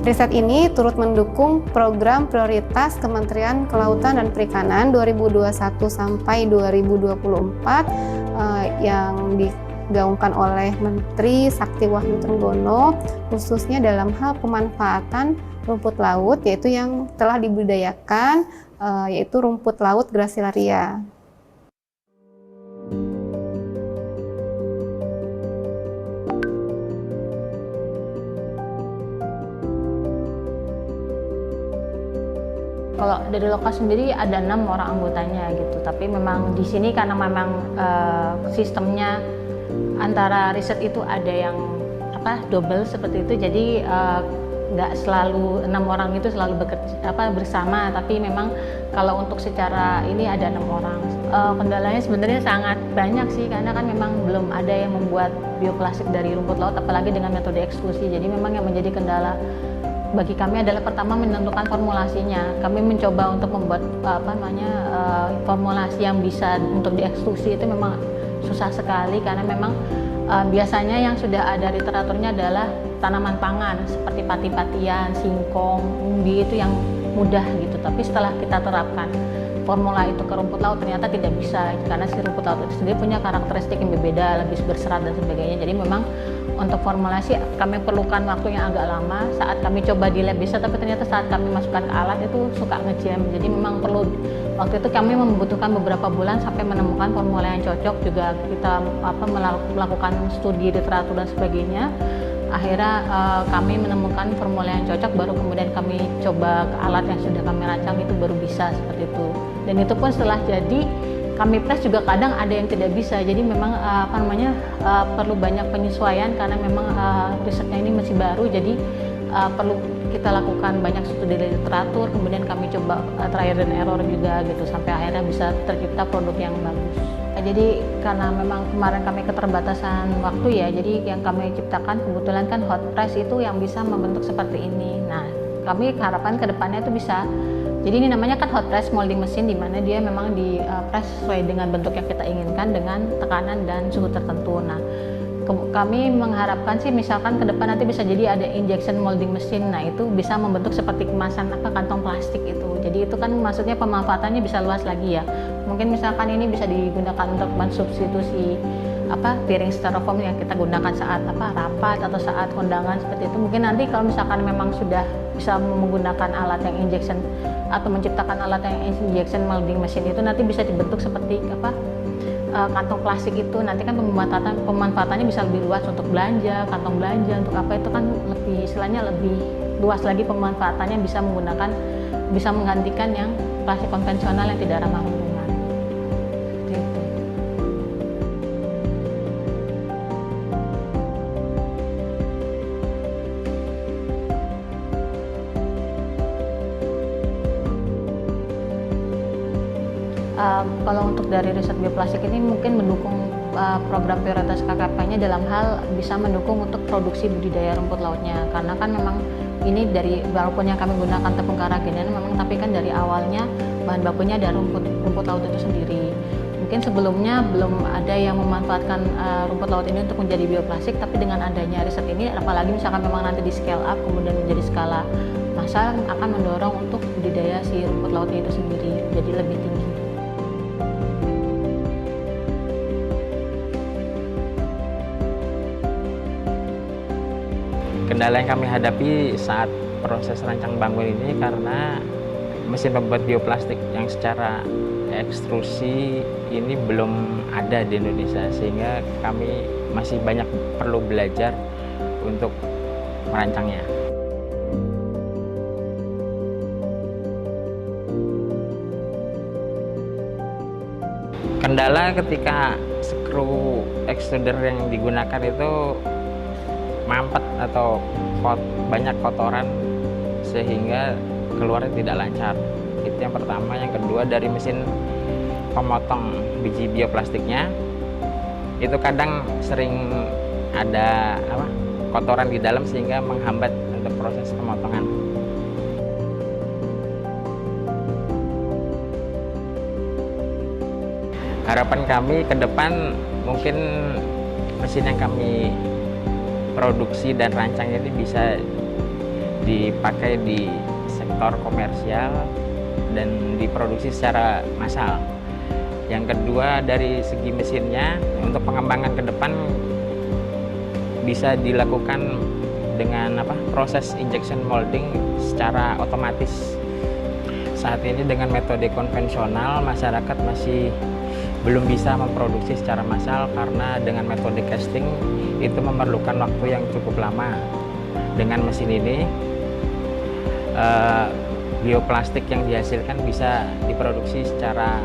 Riset ini turut mendukung program prioritas Kementerian Kelautan dan Perikanan 2021 sampai 2024 yang digaungkan oleh Menteri Sakti Wahyu Trenggono, khususnya dalam hal pemanfaatan rumput laut, yaitu yang telah dibudidayakan, yaitu rumput laut Gracilaria. Kalau dari Loka sendiri ada 6 orang anggotanya gitu, tapi memang di sini karena memang sistemnya antara riset itu ada yang double seperti itu, jadi nggak selalu 6 orang itu selalu bersama, tapi memang kalau untuk secara ini ada 6 orang. Kendalanya sebenarnya sangat banyak sih, karena kan memang belum ada yang membuat bioplastik dari rumput laut, apalagi dengan metode eksklusi. Jadi memang yang menjadi kendala bagi kami adalah pertama menentukan formulasinya. Kami mencoba untuk membuat formulasi yang bisa untuk diekstrusi itu memang susah sekali, karena memang biasanya yang sudah ada literaturnya adalah tanaman pangan seperti pati-patian, singkong, umbi, itu yang mudah gitu. Tapi setelah kita terapkan formula itu ke rumput laut ternyata tidak bisa, karena si rumput laut itu sendiri punya karakteristik yang berbeda, lebih berserat dan sebagainya. Jadi memang untuk formulasi kami perlukan waktu yang agak lama. Saat kami coba di lab bisa, tapi ternyata saat kami masukkan ke alat itu suka ngejam. Jadi memang perlu waktu itu kami membutuhkan beberapa bulan sampai menemukan formula yang cocok. Juga kita melakukan studi literatur dan sebagainya. Akhirnya kami menemukan formula yang cocok, baru kemudian kami coba ke alat yang sudah kami rancang, itu baru bisa seperti itu. Dan itu pun setelah jadi kami press juga kadang ada yang tidak bisa. Jadi memang perlu banyak penyesuaian, karena memang risetnya ini masih baru, jadi perlu kita lakukan banyak studi literatur, kemudian kami coba trial and error juga gitu, sampai akhirnya bisa tercipta produk yang bagus. Jadi karena memang kemarin kami keterbatasan waktu ya, jadi yang kami ciptakan kebetulan kan hot press itu yang bisa membentuk seperti ini. Nah, kami harapan ke depannya itu bisa, jadi ini namanya kan hot press molding mesin, di mana dia memang di press sesuai dengan bentuk yang kita inginkan dengan tekanan dan suhu tertentu. Nah, kami mengharapkan sih misalkan ke depan nanti bisa jadi ada injection molding mesin. Nah, itu bisa membentuk seperti kemasan kantong plastik itu. Jadi itu kan maksudnya pemanfaatannya bisa luas lagi ya. Mungkin misalkan ini bisa digunakan untuk mensubstitusi piring styrofoam yang kita gunakan saat rapat atau saat kondangan seperti itu. Mungkin nanti kalau misalkan memang sudah bisa menggunakan alat yang injection atau menciptakan alat yang injection molding mesin itu, nanti bisa dibentuk seperti kantong plastik itu. Nanti kan pemanfaatannya bisa lebih luas untuk belanja, kantong belanja untuk itu kan lebih istilahnya lebih luas lagi pemanfaatannya, bisa menggantikan yang plastik konvensional yang tidak ramah lingkungan. Kalau untuk dari riset bioplastik ini mungkin mendukung program prioritas KKP-nya dalam hal bisa mendukung untuk produksi budidaya rumput lautnya, karena kan memang ini dari walaupun yang kami gunakan tepung karagenan memang, tapi kan dari awalnya bahan bakunya dari rumput laut itu sendiri. Mungkin sebelumnya belum ada yang memanfaatkan rumput laut ini untuk menjadi bioplastik, tapi dengan adanya riset ini, apalagi misalkan memang nanti di scale up kemudian menjadi skala massal, akan mendorong untuk budidaya si rumput lautnya itu sendiri jadi lebih tinggi. Kendala yang kami hadapi saat proses rancang bangun ini karena mesin pembuat bioplastik yang secara ekstrusi ini belum ada di Indonesia, sehingga kami masih banyak perlu belajar untuk merancangnya. Kendala ketika skru extruder yang digunakan itu mampet atau banyak kotoran sehingga keluarnya tidak lancar. Itu yang pertama. Yang kedua, dari mesin pemotong biji bioplastiknya itu kadang sering ada kotoran di dalam sehingga menghambat untuk proses pemotongan. Harapan kami ke depan mungkin mesin yang kami produksi dan rancang ini bisa dipakai di sektor komersial dan diproduksi secara massal. Yang kedua, dari segi mesinnya untuk pengembangan ke depan bisa dilakukan dengan proses injection molding secara otomatis. Saat ini dengan metode konvensional masyarakat masih belum bisa memproduksi secara massal karena dengan metode casting itu memerlukan waktu yang cukup lama. Dengan mesin ini bioplastik yang dihasilkan bisa diproduksi secara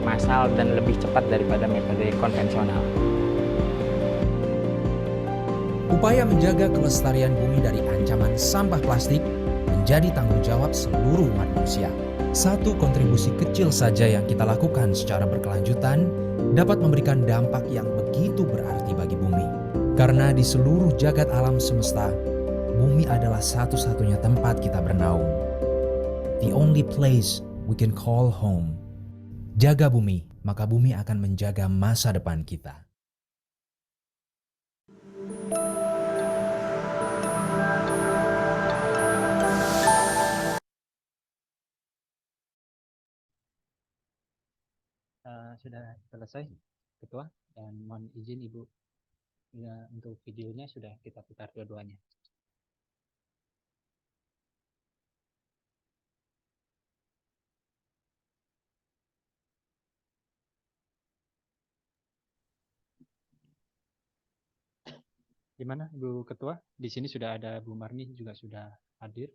massal dan lebih cepat daripada metode konvensional. Upaya menjaga kelestarian bumi dari ancaman sampah plastik menjadi tanggung jawab seluruh umat manusia. Satu kontribusi kecil saja yang kita lakukan secara berkelanjutan dapat memberikan dampak yang begitu berarti bagi bumi. Karena di seluruh jagat alam semesta, bumi adalah satu-satunya tempat kita bernaung. The only place we can call home. Jaga bumi, maka bumi akan menjaga masa depan kita. Sudah selesai, Ketua, dan mohon izin Ibu untuk videonya sudah kita putar dua-duanya. Gimana Ibu Ketua? Di sini sudah ada Bu Marni juga sudah hadir.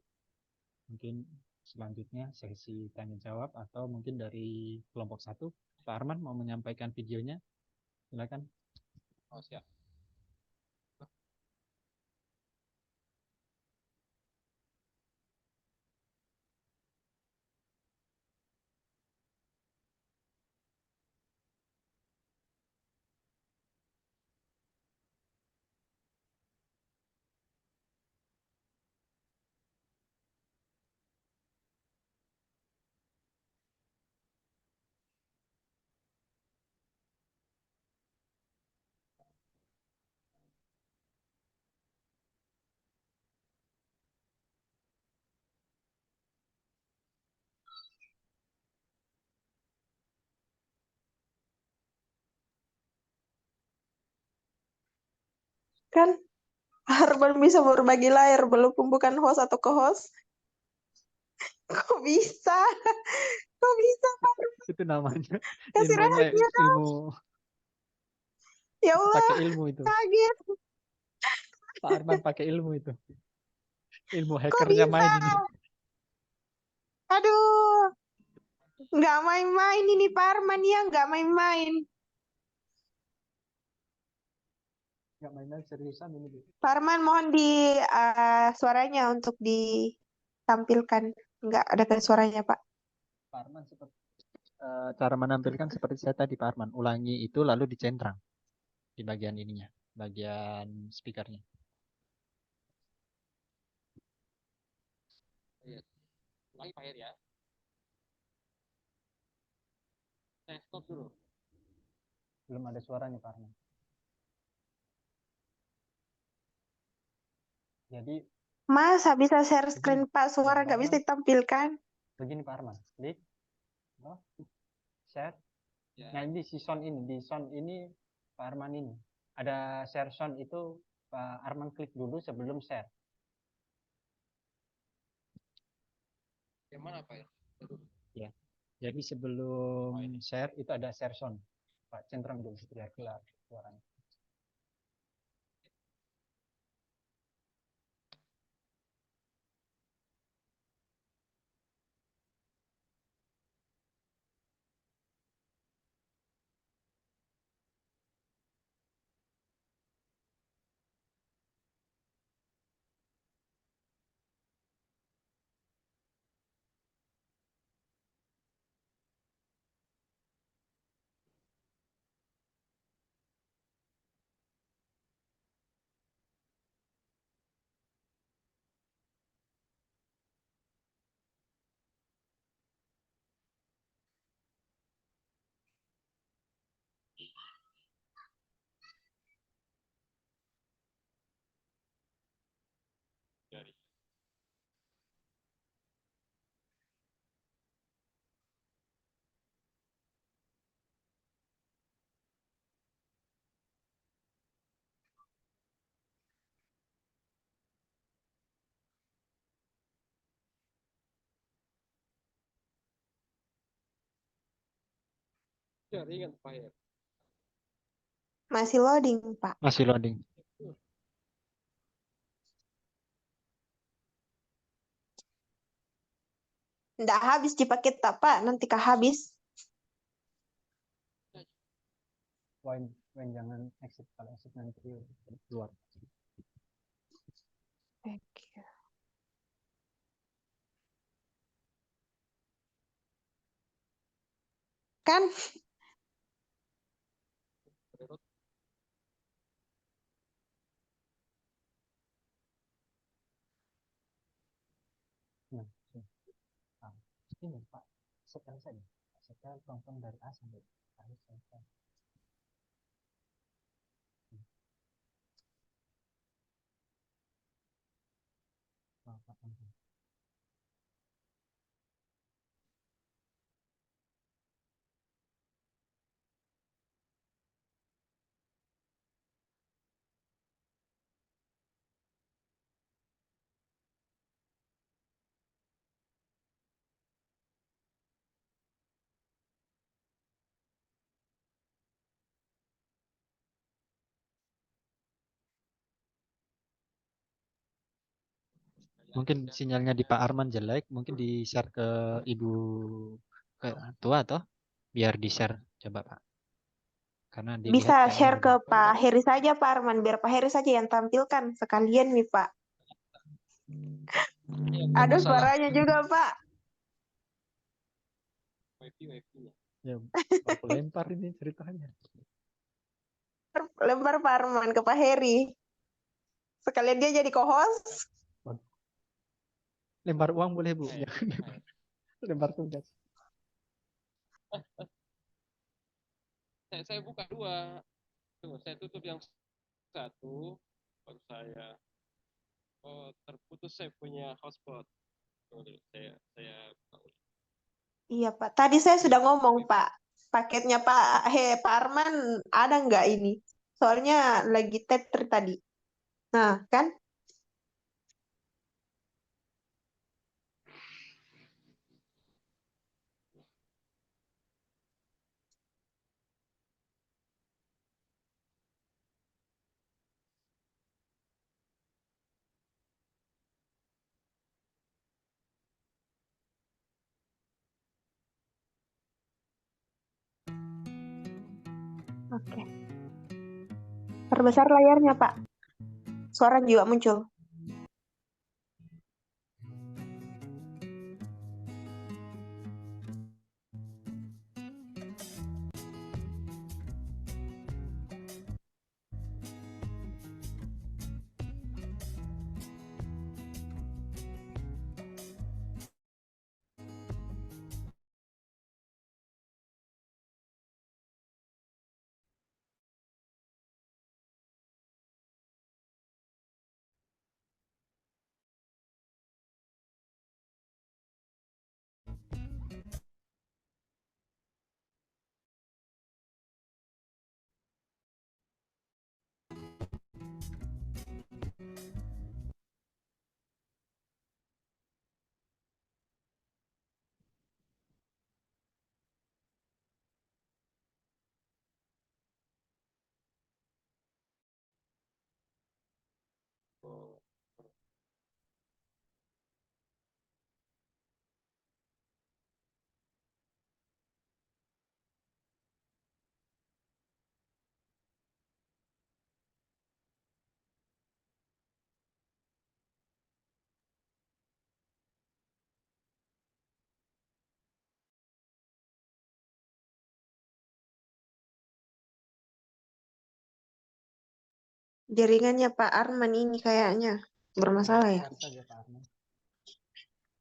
Mungkin selanjutnya sesi tanya jawab atau mungkin dari kelompok 1, Pak Arman mau menyampaikan videonya. Silakan. Oh, siap. Kan Arban bisa berbagi layar walaupun bukan host atau co-host. Kok bisa? Kok bisa, Pak? Itu namanya Kasih ilmunya rahasia dong. ilmu Ya Allah, pakai ilmu itu. kaget. Pak Arman pakai ilmu itu. Ilmu Kok hackernya bisa? main ini. Aduh, nggak main-main ini Pak Arman ya, nggak main-main. Nggak main-main, seriusan ini. Pak Arman mohon di suaranya untuk ditampilkan. Nggak ada suaranya, Pak. Pak Arman seperti cara menampilkan seperti saya tadi, Pak Arman. Ulangi itu lalu dicentrang di bagian ininya, bagian speakernya. Ulangi Pak Heri ya. Stop dulu. Belum ada suaranya, Pak Arman. Jadi Masa bisa share screen Pak, suara Pak nggak bisa Arman, ditampilkan? begini Pak Arman, klik, share. Nah ini di sound ini Pak Arman ini ada share sound itu Pak Arman klik dulu sebelum share. Yang mana Pak? Ya, jadi sebelum share itu ada share sound. Pak centang dulu biar keluar suaranya. Masih loading, Pak. Masih loading. Nggak habis dipakai tak, Pak. Nanti kah habis? Wen jangan exit, kalau exit nanti keluar. Kan? Nah, ini Pak, setel saja. Setel tonton dari A sampai akhir selesai. Mungkin sinyalnya di Pak Arman jelek, mungkin di share ke Ibu Ketua toh, biar di share coba Pak. Karena dilihat Bisa kayaknya share ke belum. Pak Heri saja, Pak Arman. Biar Pak Heri saja yang tampilkan. Sekalian nih, Pak. Aduh, suaranya juga, Pak. Ya, aku lempar ini ceritanya. Lempar Pak Arman ke Pak Heri. Sekalian dia jadi co-host. Lempar uang boleh Bu? Lempar tugas. Saya buka dua. Tuh, saya tutup yang satu, baru saya terputus saya punya hotspot. Saya Iya, Pak. Tadi saya sudah ngomong, Pak. Paketnya Pak Arman ada nggak ini? Soalnya lagi tetri tadi. Nah, kan? Oke. Perbesar layarnya, Pak. Suara juga muncul. Jaringannya Pak Arman ini kayaknya bermasalah ya. Share saja Pak Arman.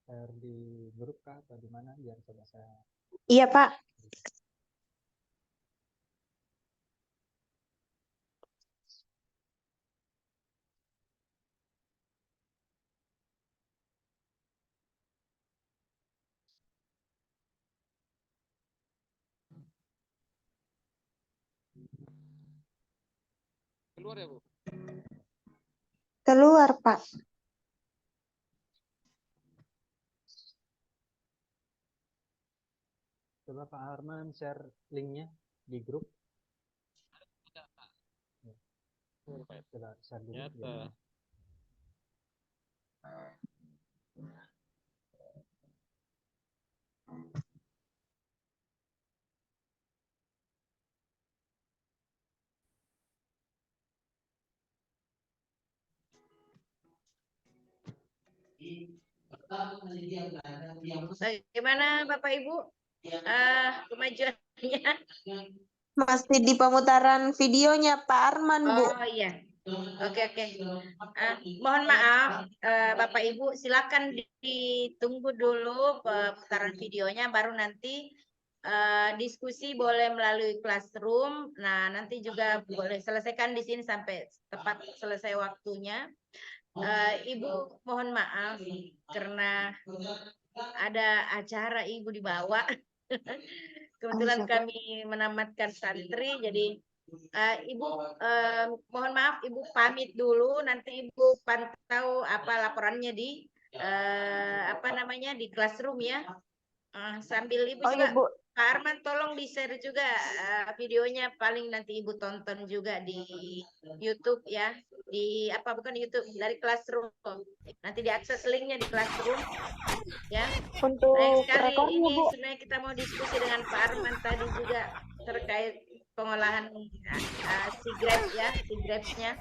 Share di grup kah atau di mana biar coba saya. Iya, Pak. keluar ya, Bu? Keluar, Pak. Coba Pak Arman share linknya di grup. Nyata. Bagaimana Bapak Ibu kemajuannya? Masih di pemutaran videonya Pak Arman, Bu. Oh iya. Oke. Mohon maaf Bapak Ibu, silakan ditunggu dulu pemutaran videonya, baru nanti diskusi boleh melalui classroom. Nah, nanti juga boleh selesaikan di sini sampai tepat selesai waktunya. Ibu mohon maaf karena ada acara Ibu dibawa. Kebetulan kami menamatkan santri, jadi Ibu mohon maaf, Ibu pamit dulu. Nanti Ibu pantau laporannya di di classroom ya. Sambil Ibu juga, iya, Bu. Pak Arman tolong di-share juga videonya, paling nanti Ibu tonton juga di YouTube ya. Bukan YouTube, dari classroom. Nanti diakses linknya di classroom ya. Untuk Baik sekali, rekornya, ini Bu. sebenarnya kita mau diskusi dengan Pak Arman tadi juga terkait pengolahan grapes-nya.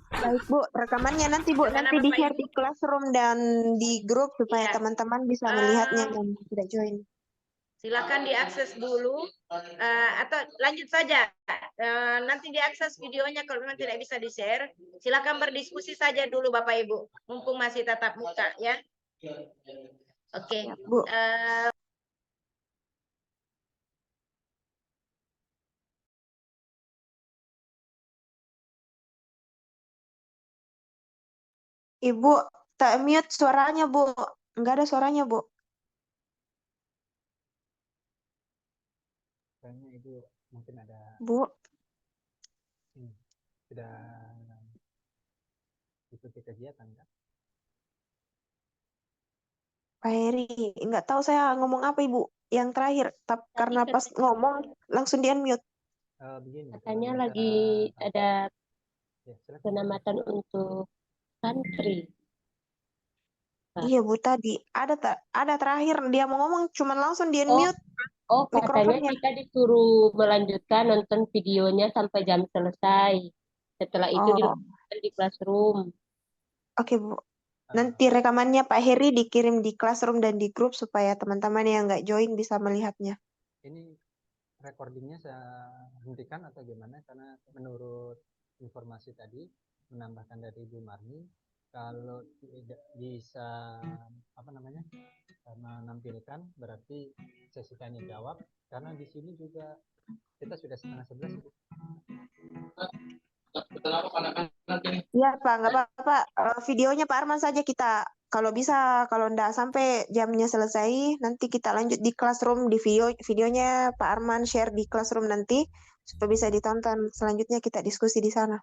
Baik, Bu. Rekamannya nanti, Bu. Gimana, Nanti Bapak di-share Ibu? di classroom dan di grup supaya Iya. teman-teman bisa melihatnya dan tidak join. Silakan diakses dulu atau lanjut saja. Nanti diakses videonya, kalau memang tidak bisa di-share. Silakan berdiskusi saja dulu Bapak Ibu, mumpung masih tatap muka ya. Oke. Siap, Bu. Ibu, tak mute suaranya, Bu. Enggak ada suaranya, Bu. Kayaknya Ibu mungkin ada Bu. sudah ikuti kegiatan kan? Pak Heri, nggak tahu saya ngomong apa, Ibu. Yang terakhir, karena pas ngomong langsung di unmute. Begini, Katanya kalau lagi bicara- ada Ya, silakan. penamatan untuk santri. Iya, Bu, tadi ada terakhir dia mau ngomong cuman langsung di unmute Katanya mikrofonnya. kita disuruh melanjutkan nonton videonya sampai jam selesai. Setelah itu dilanjutkan di classroom. Oke, Bu. Nanti rekamannya Pak Heri dikirim di classroom dan di grup supaya teman-teman yang nggak join bisa melihatnya. Ini recordingnya saya hentikan atau gimana? Karena menurut informasi tadi menambahkan dari Ibu Marni, kalau tidak bisa menampilkan berarti sesi tanya jawab, karena di sini juga kita sudah 10:30. Iya, Pak, nggak apa-apa. Videonya Pak Arman saja kita, kalau bisa, kalau nggak sampai jamnya selesai, nanti kita lanjut di classroom, di videonya Pak Arman share di classroom nanti, supaya bisa ditonton. Selanjutnya kita diskusi di sana.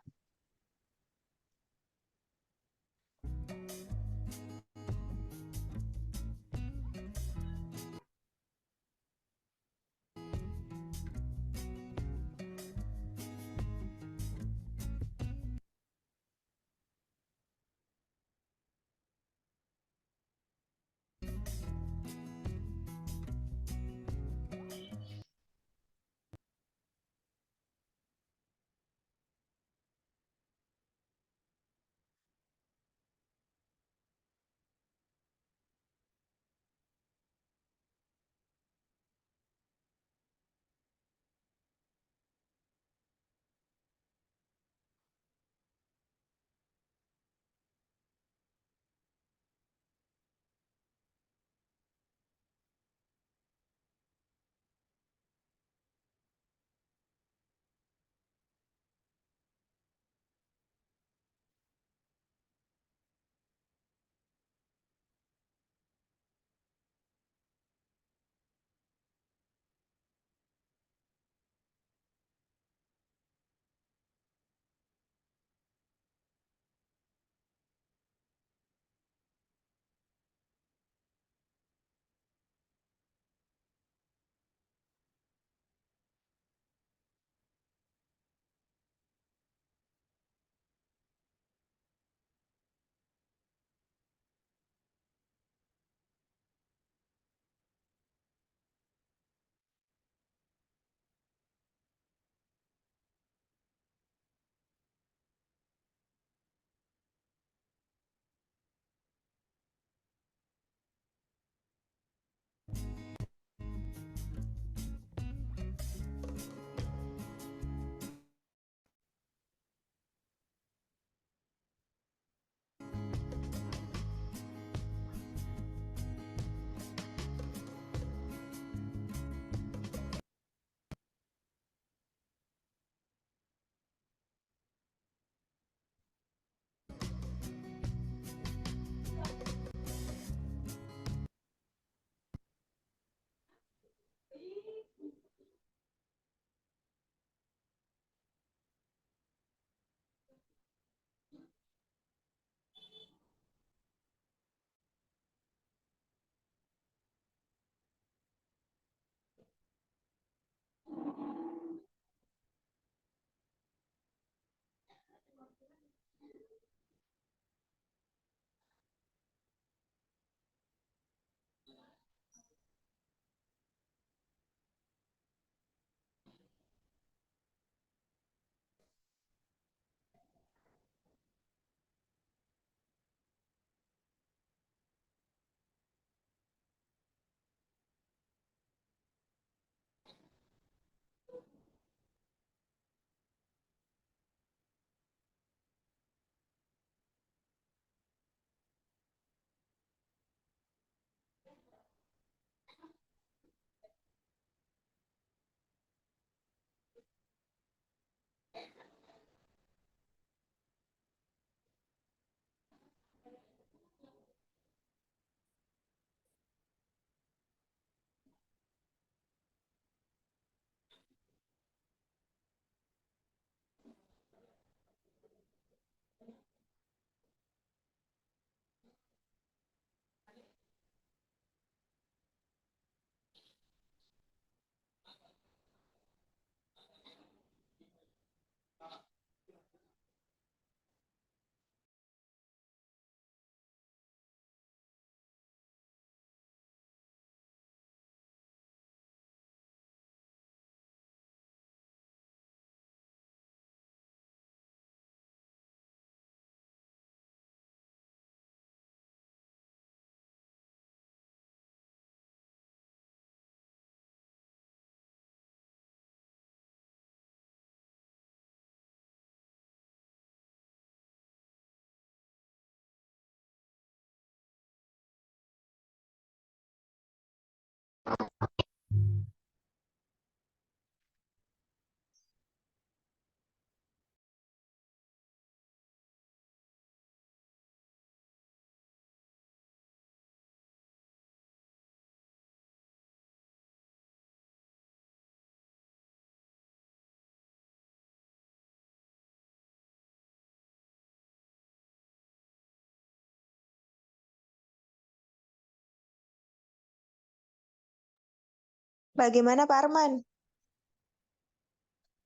Bagaimana Pak Arman?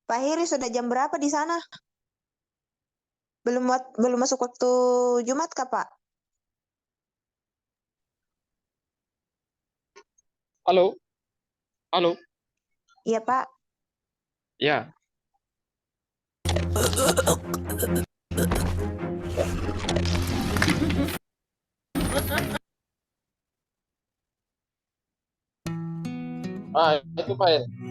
Pak Heri sudah jam berapa di sana? Belum masuk waktu Jumat kah, Pak? Halo, halo, Iya, Pak. ya. Itu Pak Heri.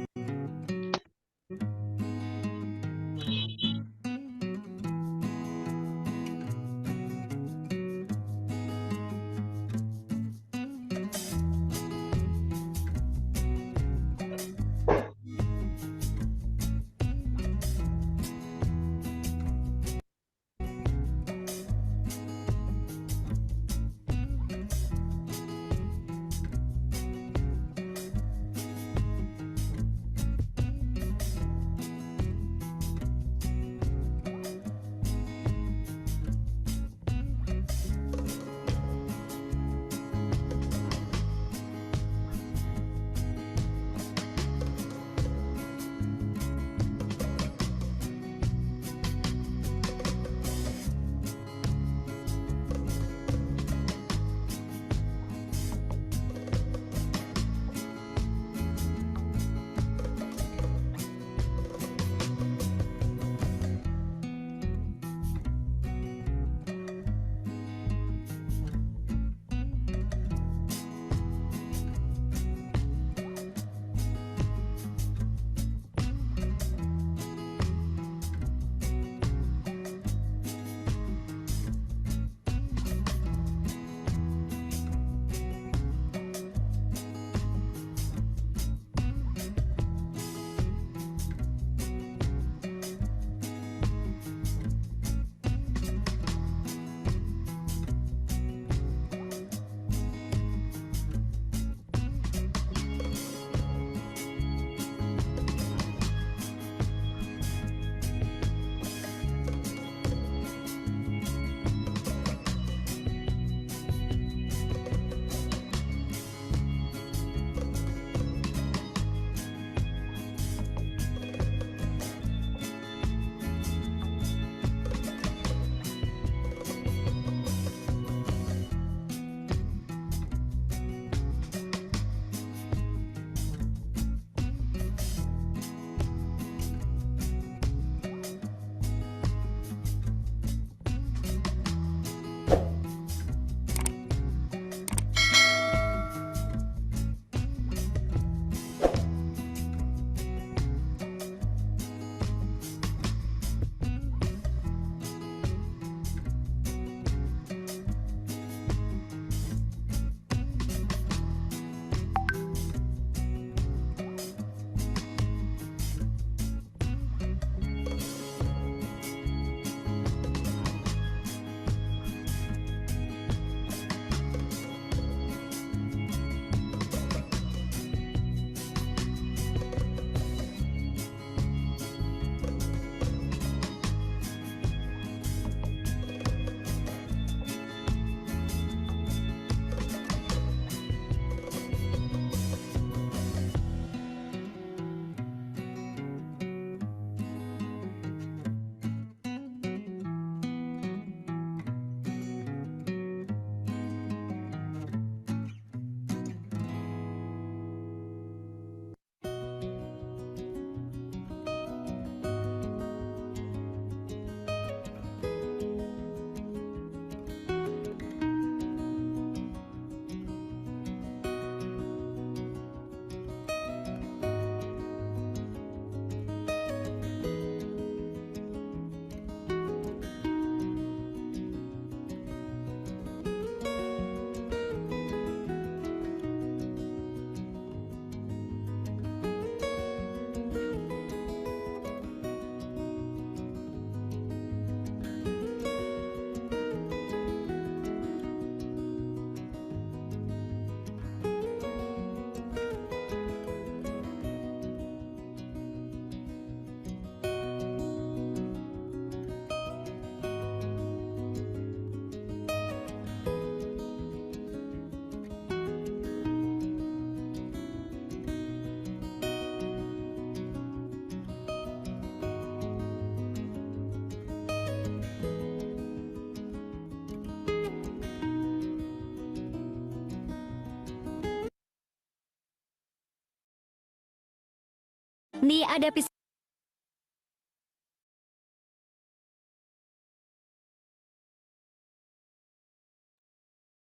Nih ada pisau.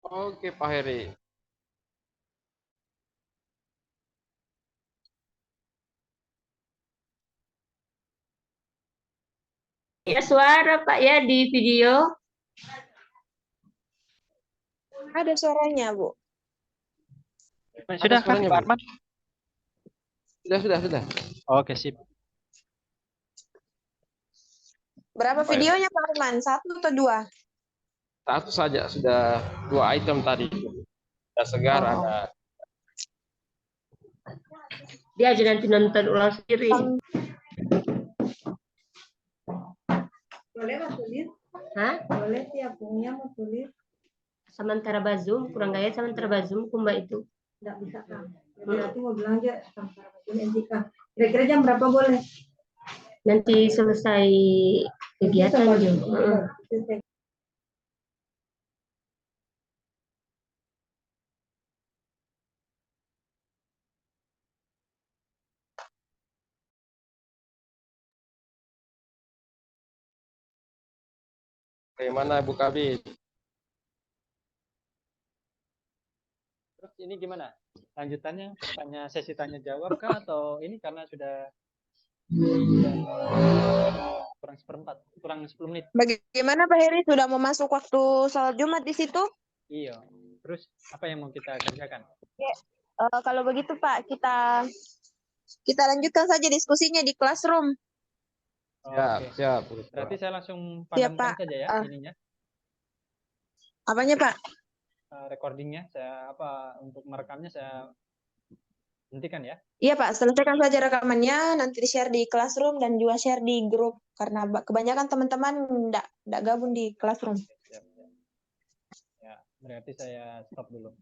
Oke, Pak Heri. Ya suara Pak ya di video. Ada suaranya, Bu. Sudah kan, suaranya, Pak Bu? Arman? Sudah. Oke, sip. Berapa Pak ya? videonya, Pak Arman? 1 atau 2? Satu saja, sudah 2 item tadi. Sudah segar, Oh. ada. Dia aja nanti nonton ulang sendiri. Boleh Mas tulis? Hah? Boleh sih punya mau tulis. Samantara Bazum, kurang gaya Samantara Bazum kumba itu. Nggak bisa kan? Berarti mau bilang aja Samantara Bazum NTK. Kira-kira jam berapa boleh? Nanti selesai kegiatan juga. Bagaimana Bu Kabit? Terus ini gimana? Lanjutannya sesi tanya jawab kah atau ini karena sudah kurang seperempat, kurang 10 menit. Bagaimana Pak Heri? Sudah mau masuk waktu sholat Jumat di situ? Iya. Terus apa yang mau kita kerjakan? Ya, kalau begitu Pak, kita lanjutkan saja diskusinya di classroom. Siap. Berarti saya langsung Siap, padamkan Pak. saja ya ininya. Apanya Pak? Recordingnya saya untuk merekamnya saya hentikan ya. Iya Pak, selesaikan saja rekamannya, nanti di-share di classroom dan juga share di grup karena kebanyakan teman-teman enggak gabung di classroom. Siap. Ya, berarti saya stop dulu.